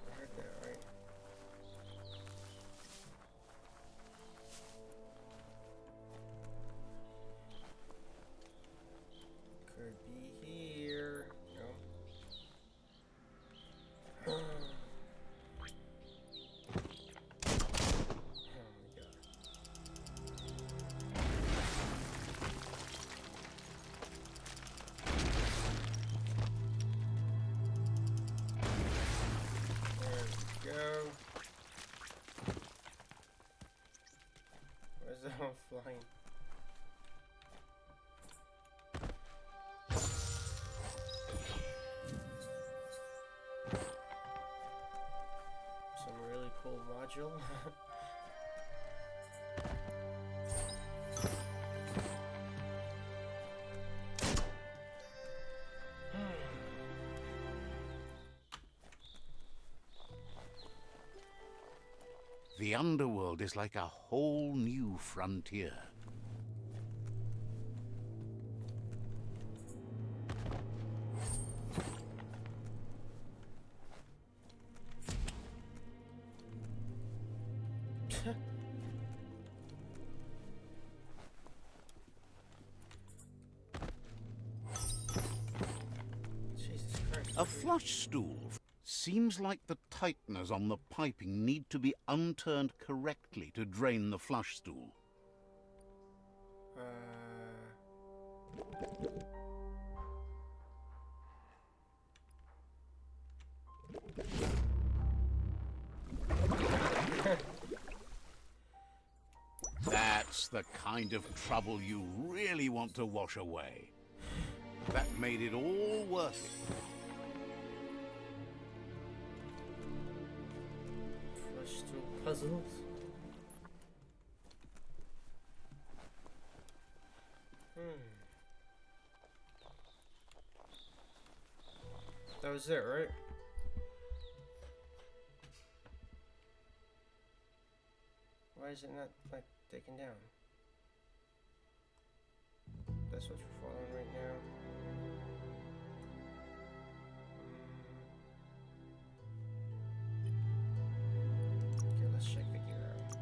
I heard that, right? Could be here. No. Oh my god. There we go. Where's that one flying? Some really cool module. The underworld is like a whole new frontier. Jesus Christ. A flush stool. Seems like the tighteners on the piping need to be unturned correctly to drain the flush stool. just the kind of trouble you really want to wash away. That made it all worth it. Flush through puzzles. That was it, right? Why is it not, like, taken down? That's what we're following right now. Okay, let's check the gear out.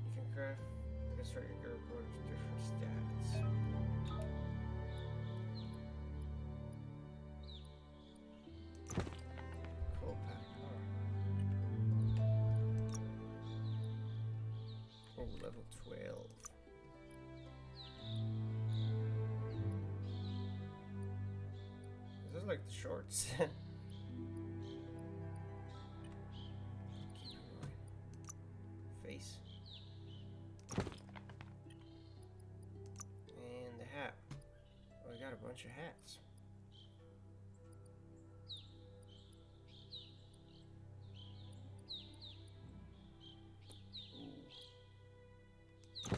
You can craft, start your gear according to different stats. Cool pack, huh? Oh, level 12. This is like the shorts. Keep in mind. Face. And the hat. Oh, we got a bunch of hats.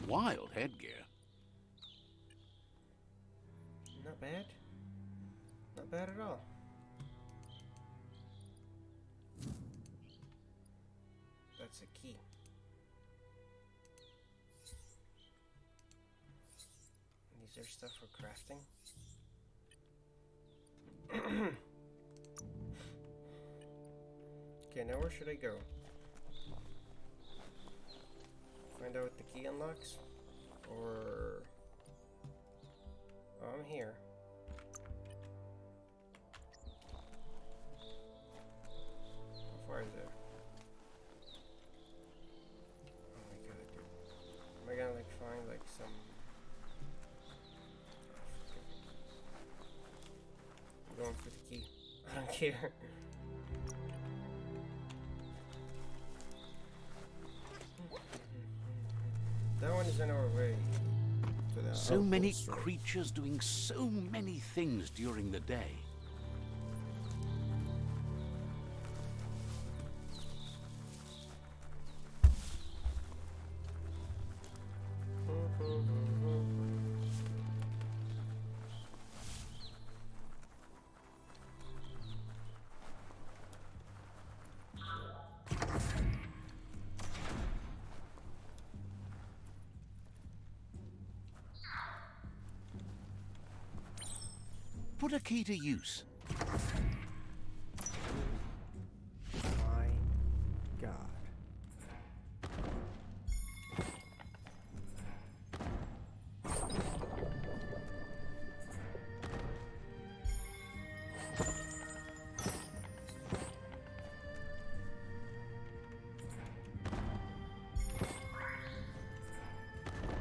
Wild headgear. Not bad. Not bad at all. That's a key. These are stuff for crafting. Okay, now where should I go? Find out what the key unlocks? Or... Oh, I'm here. How far is it? Oh my god, dude. Am I gonna like find like some... I'm going for the key. I don't care. That one is in our way to the So many outpost, right? creatures doing so many things during the day. Put a key to use. My god.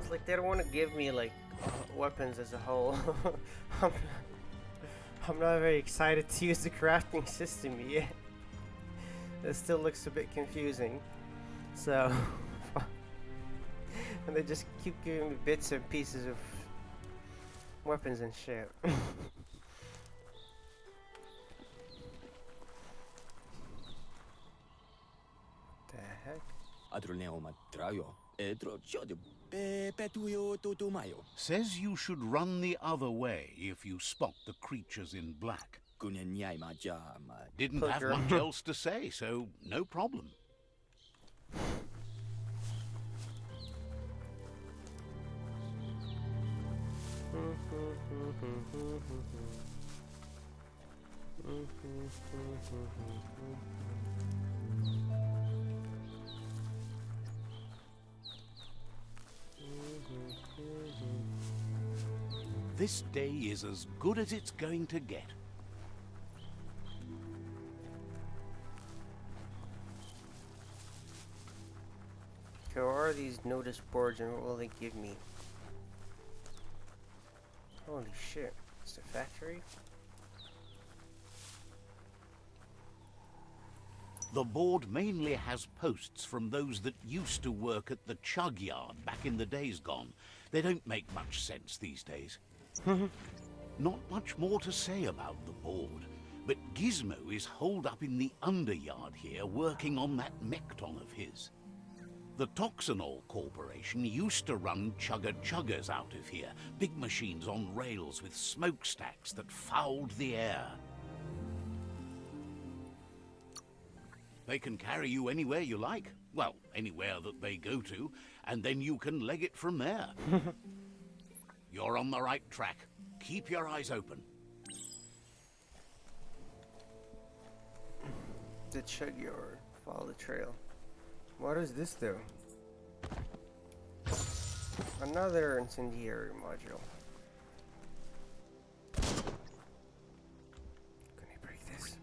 It's like they don't want to give me like weapons as a whole. I'm not very excited to use the crafting system yet. It still looks a bit confusing. So, and they just keep giving me bits and pieces of weapons and shit. The heck? Says you should run the other way if you spot the creatures in black. Didn't have Poker. much else to say, so no problem. This day is as good as it's going to get. Okay, what are these notice boards and what will they give me? Holy shit, it's the factory? The board mainly has posts from those that used to work at the chug yard back in the days gone. They don't make much sense these days. Not much more to say about the board, but Gizmo is holed up in the underyard here working on that mekton of his. The Toxanol Corporation used to run chugger-chuggers out of here, big machines on rails with smokestacks that fouled the air. They can carry you anywhere you like. Well, anywhere that they go to, and then you can leg it from there. You're on the right track. Keep your eyes open. The chug yard. Follow the trail. What does this do? Another incendiary module. Can I break this?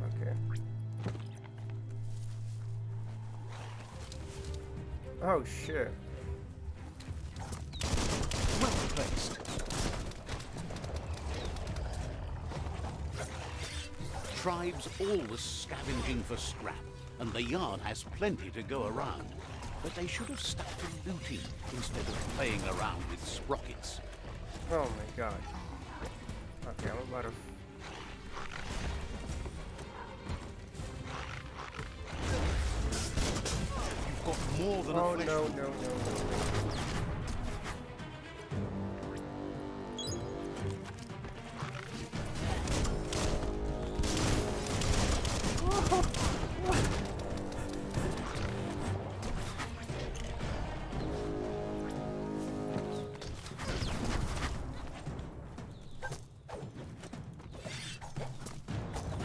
Okay. Oh shit. Well placed. Tribes always scavenging for scrap, and the yard has plenty to go around. But they should have stuck to looting instead of playing around with sprockets. Oh my god. Okay, I'm about to... You've got more than Oh a flesh. no.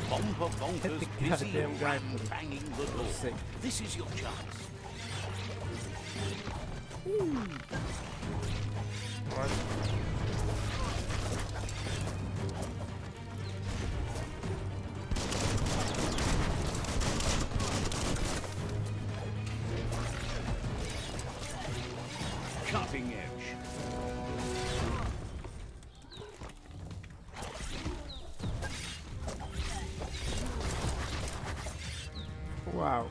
Bomber bonkers the busy goddamn guy. banging the door. Sick. This is your chance. What? Cutting edge. Wow.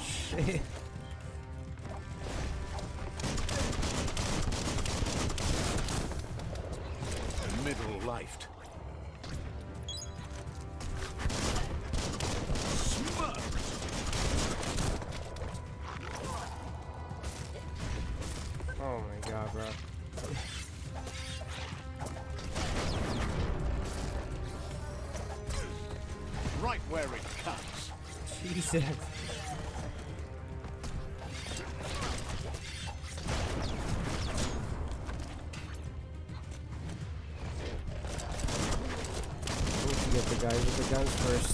Shit. Middle-lifed. Oh my god, bro. Right where it cuts. Jesus. Need to get the guys with the guns first.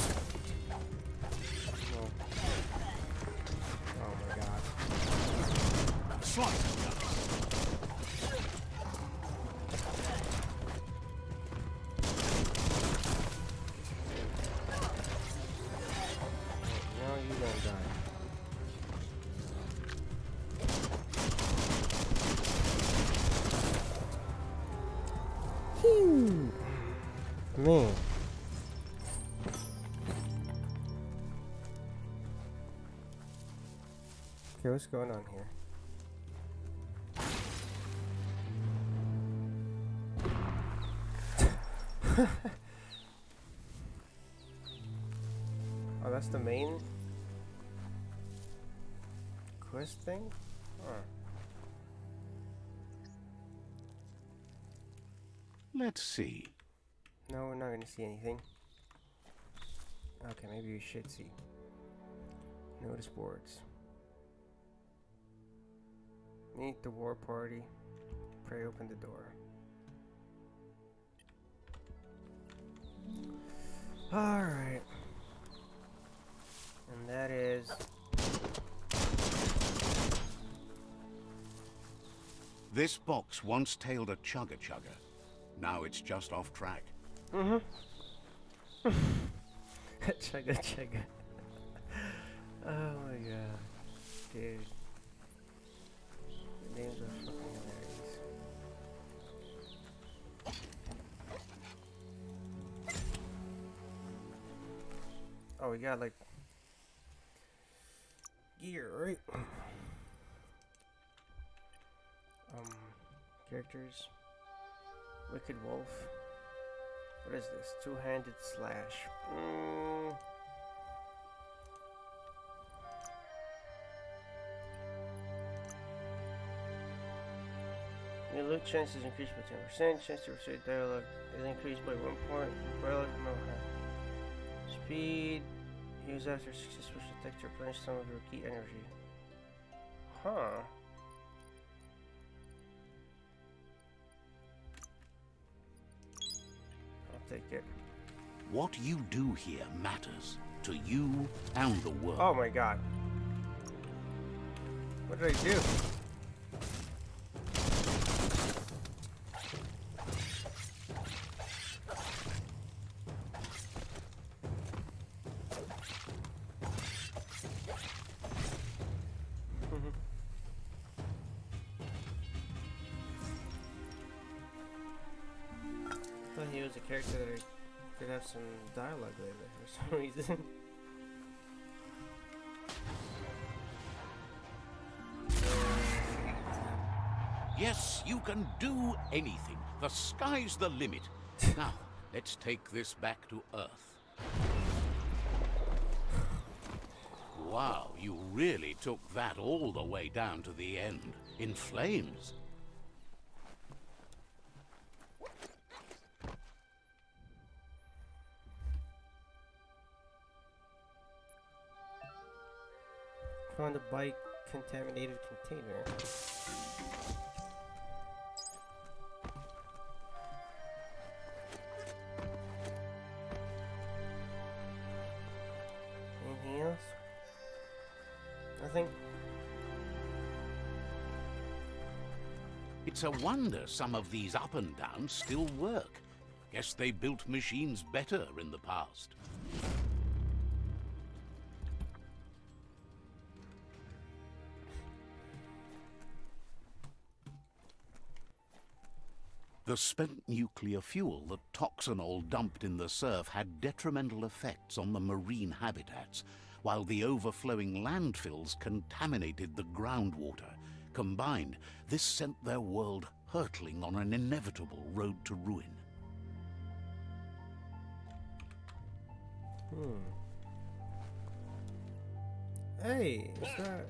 Oh, oh my god. Slice of cuts. Now you gonna die. Phew. Man. Okay, what's going on here? Oh, that's the main quest thing? Huh. Let's see. No, we're not gonna see anything. Okay, maybe we should see. Notice boards. Meet the war party. Pray open the door. Alright. And that is... This box once tailed a chugger-chugger. Now it's just off track. Chugga chugga. Oh my god. Dude. The names are fucking hilarious. Oh, we got like gear, right? Characters. Wicked Wolf. What is this? Two-handed slash. Your loot chances increased by 10%. Chance to receive dialogue is increased by 1 point. Dialogue no high. Speed. Use after successful attack to replenish some of your key energy. Huh. I'll take it. What you do here matters to you and the world. Oh my god. What did I do? I thought he was a character that I could have some dialogue with for some reason. Yes, you can do anything. The sky's the limit. Now, let's take this back to Earth. Wow, you really took that all the way down to the end, in flames. Found a bike-contaminated container. Anything else? Nothing? It's a wonder some of these up and downs still work. Guess they built machines better in the past. The spent nuclear fuel that Toxanol dumped in the surf had detrimental effects on the marine habitats, while the overflowing landfills contaminated the groundwater. Combined, this sent their world hurtling on an inevitable road to ruin. Hey, is that...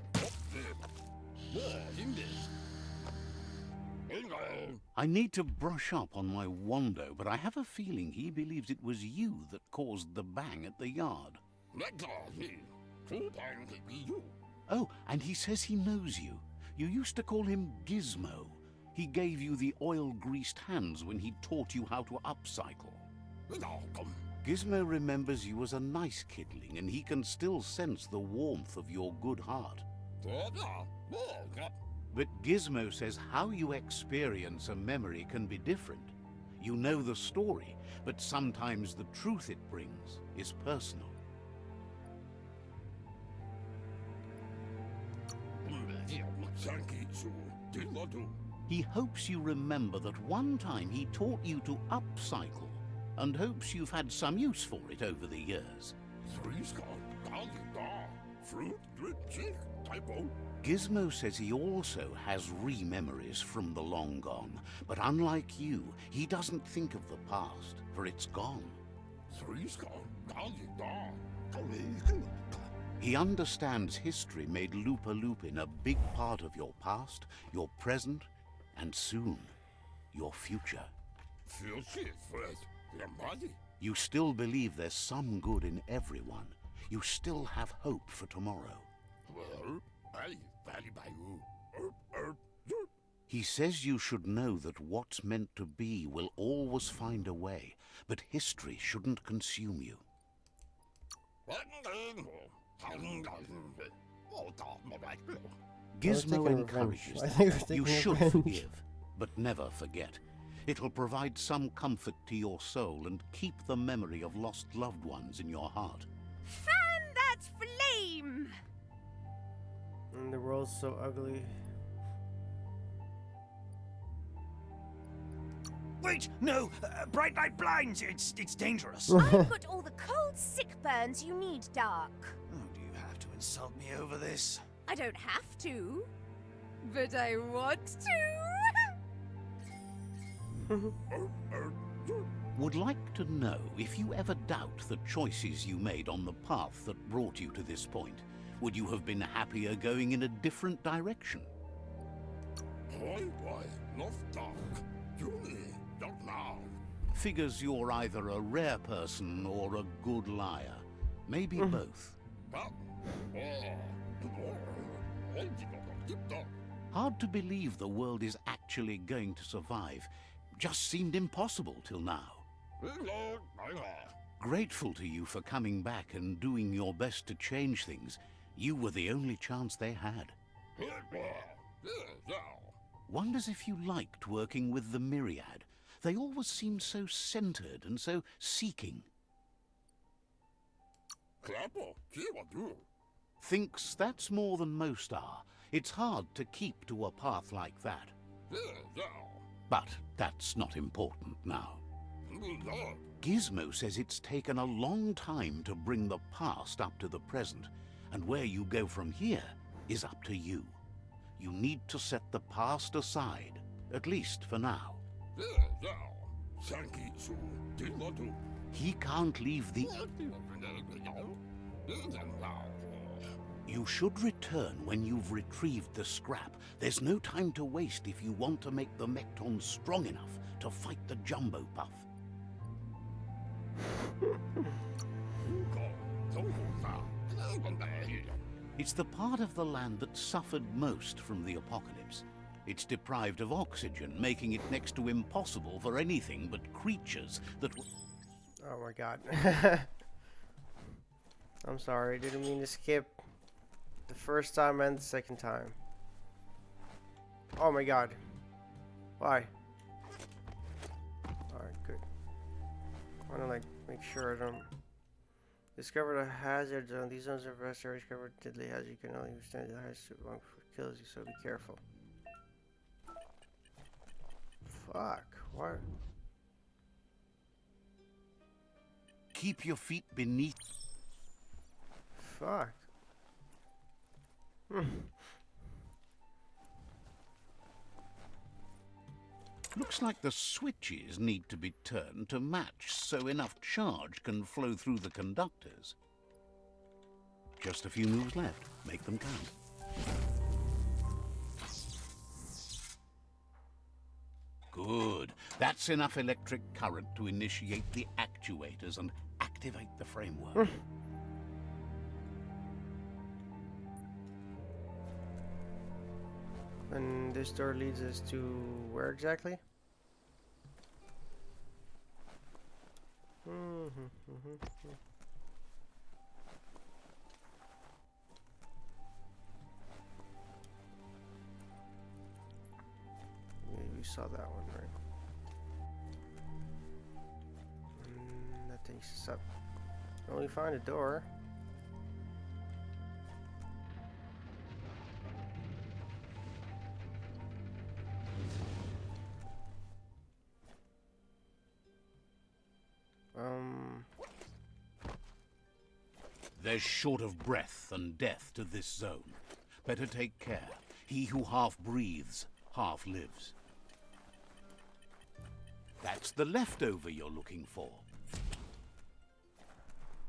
I need to brush up on my Wando, but I have a feeling he believes it was you that caused the bang at the yard. Oh, and he says he knows you. You used to call him Gizmo. He gave you the oil-greased hands when he taught you how to upcycle. Gizmo remembers you as a nice kidling, and he can still sense the warmth of your good heart. But Gizmo says how you experience a memory can be different. You know the story, but sometimes the truth it brings is personal. He hopes you remember that one time he taught you to upcycle, and hopes you've had some use for it over the years. Gizmo says he also has re-memories from the long gone, but unlike you, he doesn't think of the past, for it's gone. He understands history made Lupa Lupin a big part of your past, your present, and soon, your future. You still believe there's some good in everyone. You still have hope for tomorrow. He says you should know that what's meant to be will always find a way, but history shouldn't consume you. Gizmo encourages that you should forgive, but never forget. It'll provide some comfort to your soul and keep the memory of lost loved ones in your heart. Fan that flame! And the world's so ugly. Wait, no! Bright light blinds! It's dangerous. I've got all the cold sick burns you need, Dark. Oh, do you have to insult me over this? I don't have to, but I want to. Would like to know if you ever doubt the choices you made on the path that brought you to this point. Would you have been happier going in a different direction? Figures you're either a rare person or a good liar. Maybe both. Hard to believe the world is actually going to survive. Just seemed impossible till now. Grateful to you for coming back and doing your best to change things. You were the only chance they had. Wonders if you liked working with the Myriad. They always seemed so centered and so seeking. Thinks that's more than most are. It's hard to keep to a path like that. But that's not important now. Gizmo says it's taken a long time to bring the past up to the present, and where you go from here is up to you. You need to set the past aside, at least for now. He can't leave the... You should return when you've retrieved the scrap. There's no time to waste if you want to make the Mecton strong enough to fight the Jumbo Puff. It's the part of the land that suffered most from the apocalypse. It's deprived of oxygen, making it next to impossible for anything but creatures that... Oh my god. I'm sorry, didn't mean to skip the first time and the second time. Oh my god. Why? Alright, good. I wanna like make sure I don't discover the hazard zone. These zones are best are discovered deadly hazard. You can only withstand the highest long before it kills you, so be careful. Fuck, what? Keep your feet beneath... Fuck. Looks like the switches need to be turned to match so enough charge can flow through the conductors. Just a few moves left. Make them count. Good. That's enough electric current to initiate the actuators and activate the framework. And this door leads us to where exactly? Maybe we saw that one, right? That takes us up. Only find a door. There's short of breath and death to this zone. Better take care. He who half breathes, half lives. That's the leftover you're looking for.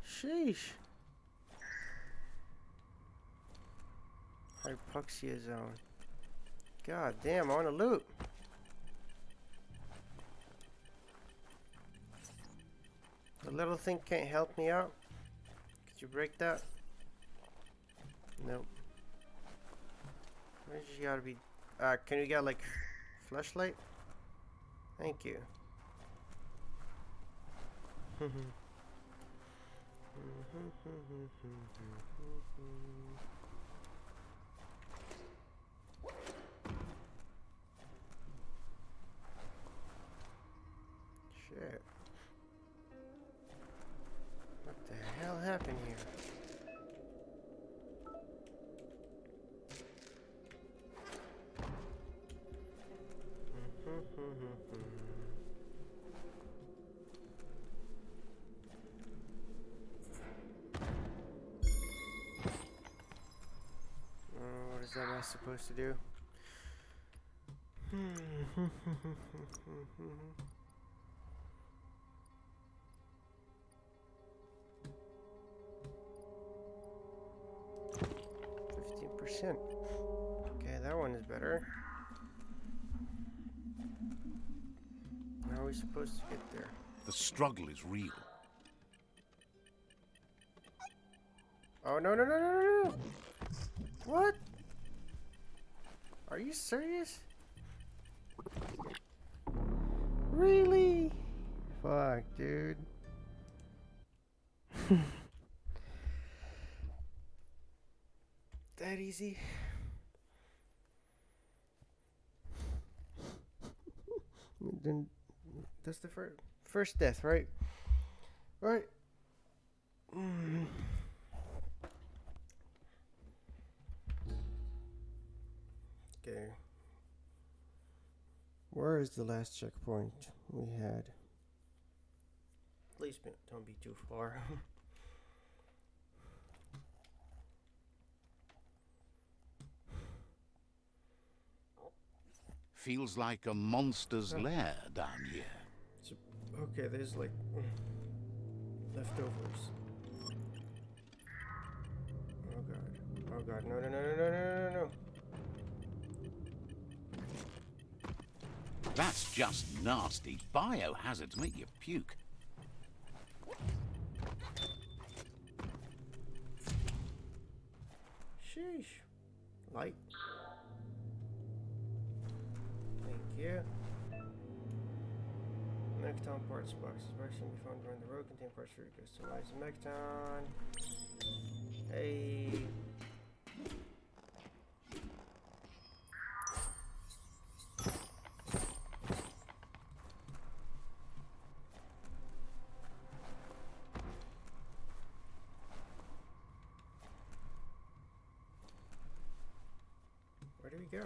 Sheesh. Hypoxia zone. God damn, I want to loot. The little thing can't help me out. Could you break that? Nope. Where's you gotta be? Can you get like flashlight? Thank you. What is that mask supposed to do? 15%. Okay, that one is better. How are we supposed to get there? The struggle is real. Oh, no, no, no, no, no, no! What? Are you serious? Really? Fuck, dude. That easy? Then that's the first death, right? Right. Okay. Where is the last checkpoint we had? Please don't be too far. Feels like a monster's lair down here. Okay, there's like leftovers. Oh god. Oh god. No, no, no, no, no, no, no, no. That's just nasty. Biohazards make you puke. Sheesh. Light. Thank you. Mecton parts box. Parts can be found around the road. Contain parts for customize Mecton. Hey. Where do we go?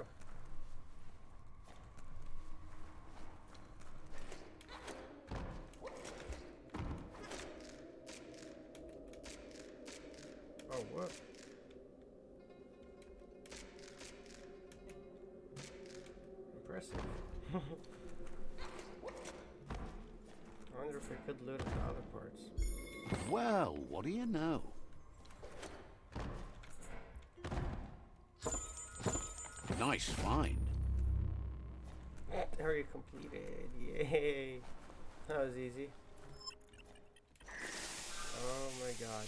Oh, what? Impressive. I wonder if we could loot the other parts. Well, what do you know? Nice find. Area completed. Yay. That was easy. Oh my god.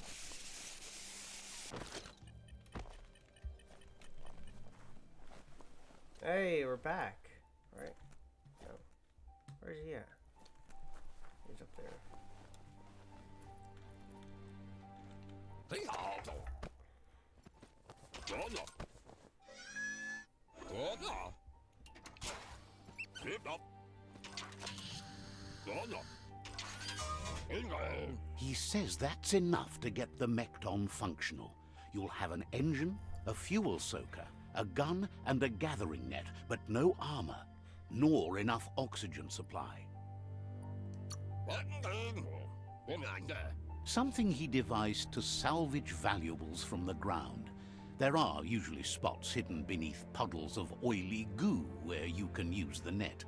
Hey, we're back. Right? No. Where's he at? He's up there. He says that's enough to get the Mecton functional. You'll have an engine, a fuel soaker, a gun, and a gathering net, but no armor, nor enough oxygen supply. Something he devised to salvage valuables from the ground. There are usually spots hidden beneath puddles of oily goo where you can use the net.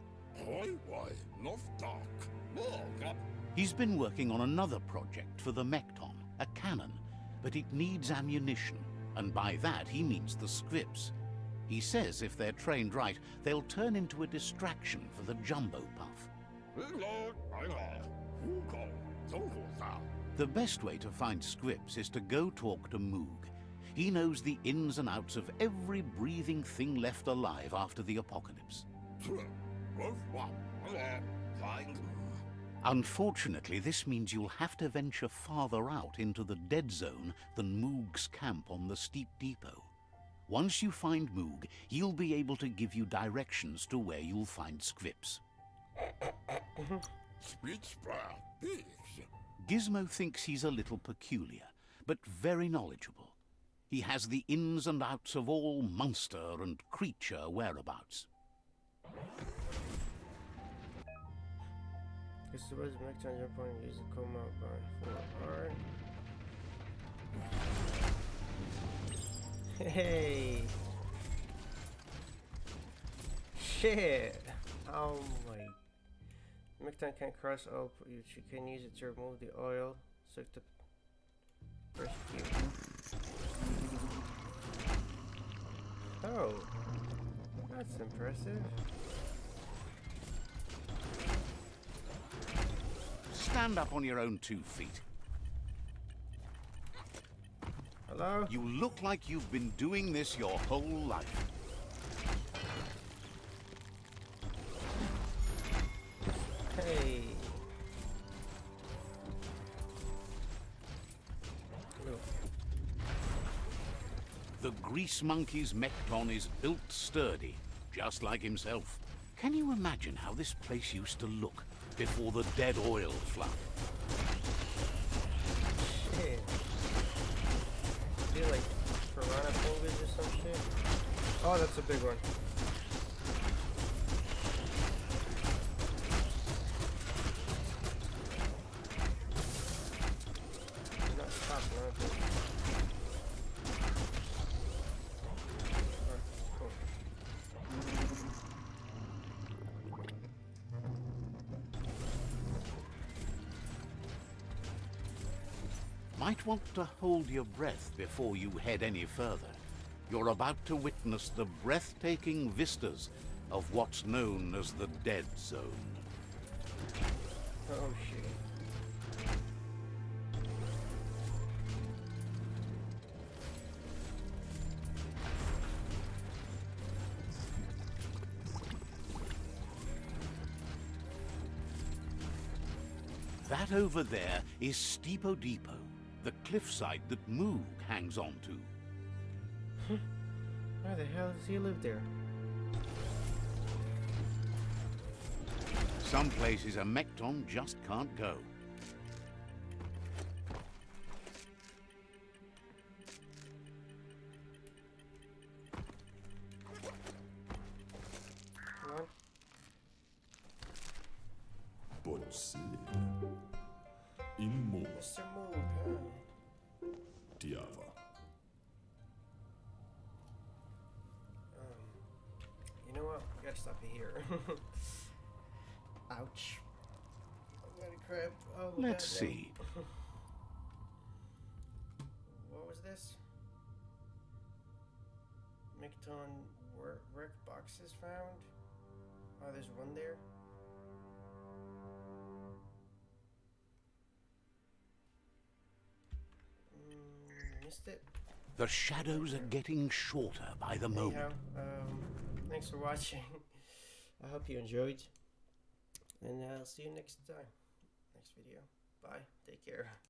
He's been working on another project for the Mecton, a cannon, but it needs ammunition, and by that he means the scripts. He says if they're trained right, they'll turn into a distraction for the jumbo puff. The best way to find scripts is to go talk to Moog. He knows the ins and outs of every breathing thing left alive after the apocalypse. Unfortunately, this means you'll have to venture farther out into the dead zone than Moog's camp on the steep depot. Once you find Moog, he'll be able to give you directions to where you'll find scripts. Gizmo thinks he's a little peculiar, but very knowledgeable. He has the ins and outs of all monster and creature whereabouts. It's the best mech on jump on and use the coma button for R. Hey! Shit! Oh my. Mecton can cross up, you can use it to remove the oil, suck the persecute. Oh, that's impressive. Stand up on your own 2 feet. Hello? You look like you've been doing this your whole life. Hey. Look. The grease monkey's Mecton is built sturdy, just like himself. Can you imagine how this place used to look before the dead oil flood? Shit. Feel like piranha fingers or some shit. Oh, that's a big one. You're not stopping, aren't you? Oh, cool. Might want to hold your breath before you head any further. You're about to witness the breathtaking vistas of what's known as the Dead Zone. Oh shit. That over there is Steepo Depot, the cliffside that Moog hangs on to. Why the hell does he live there? Some places a Mecton just can't go. Come on. Buonasera. Immo Mr. Moog, huh? Tiava. You know what? We gotta stop it here. Ouch. I'm gonna crap. Oh, Let's goddamn. see. What was this? Mecton wreck boxes found? Oh, there's one there? Missed it? The shadows are getting shorter by the moment. Anyhow, thanks for watching. I hope you enjoyed. And I'll see you next time. Next video. Bye. Take care.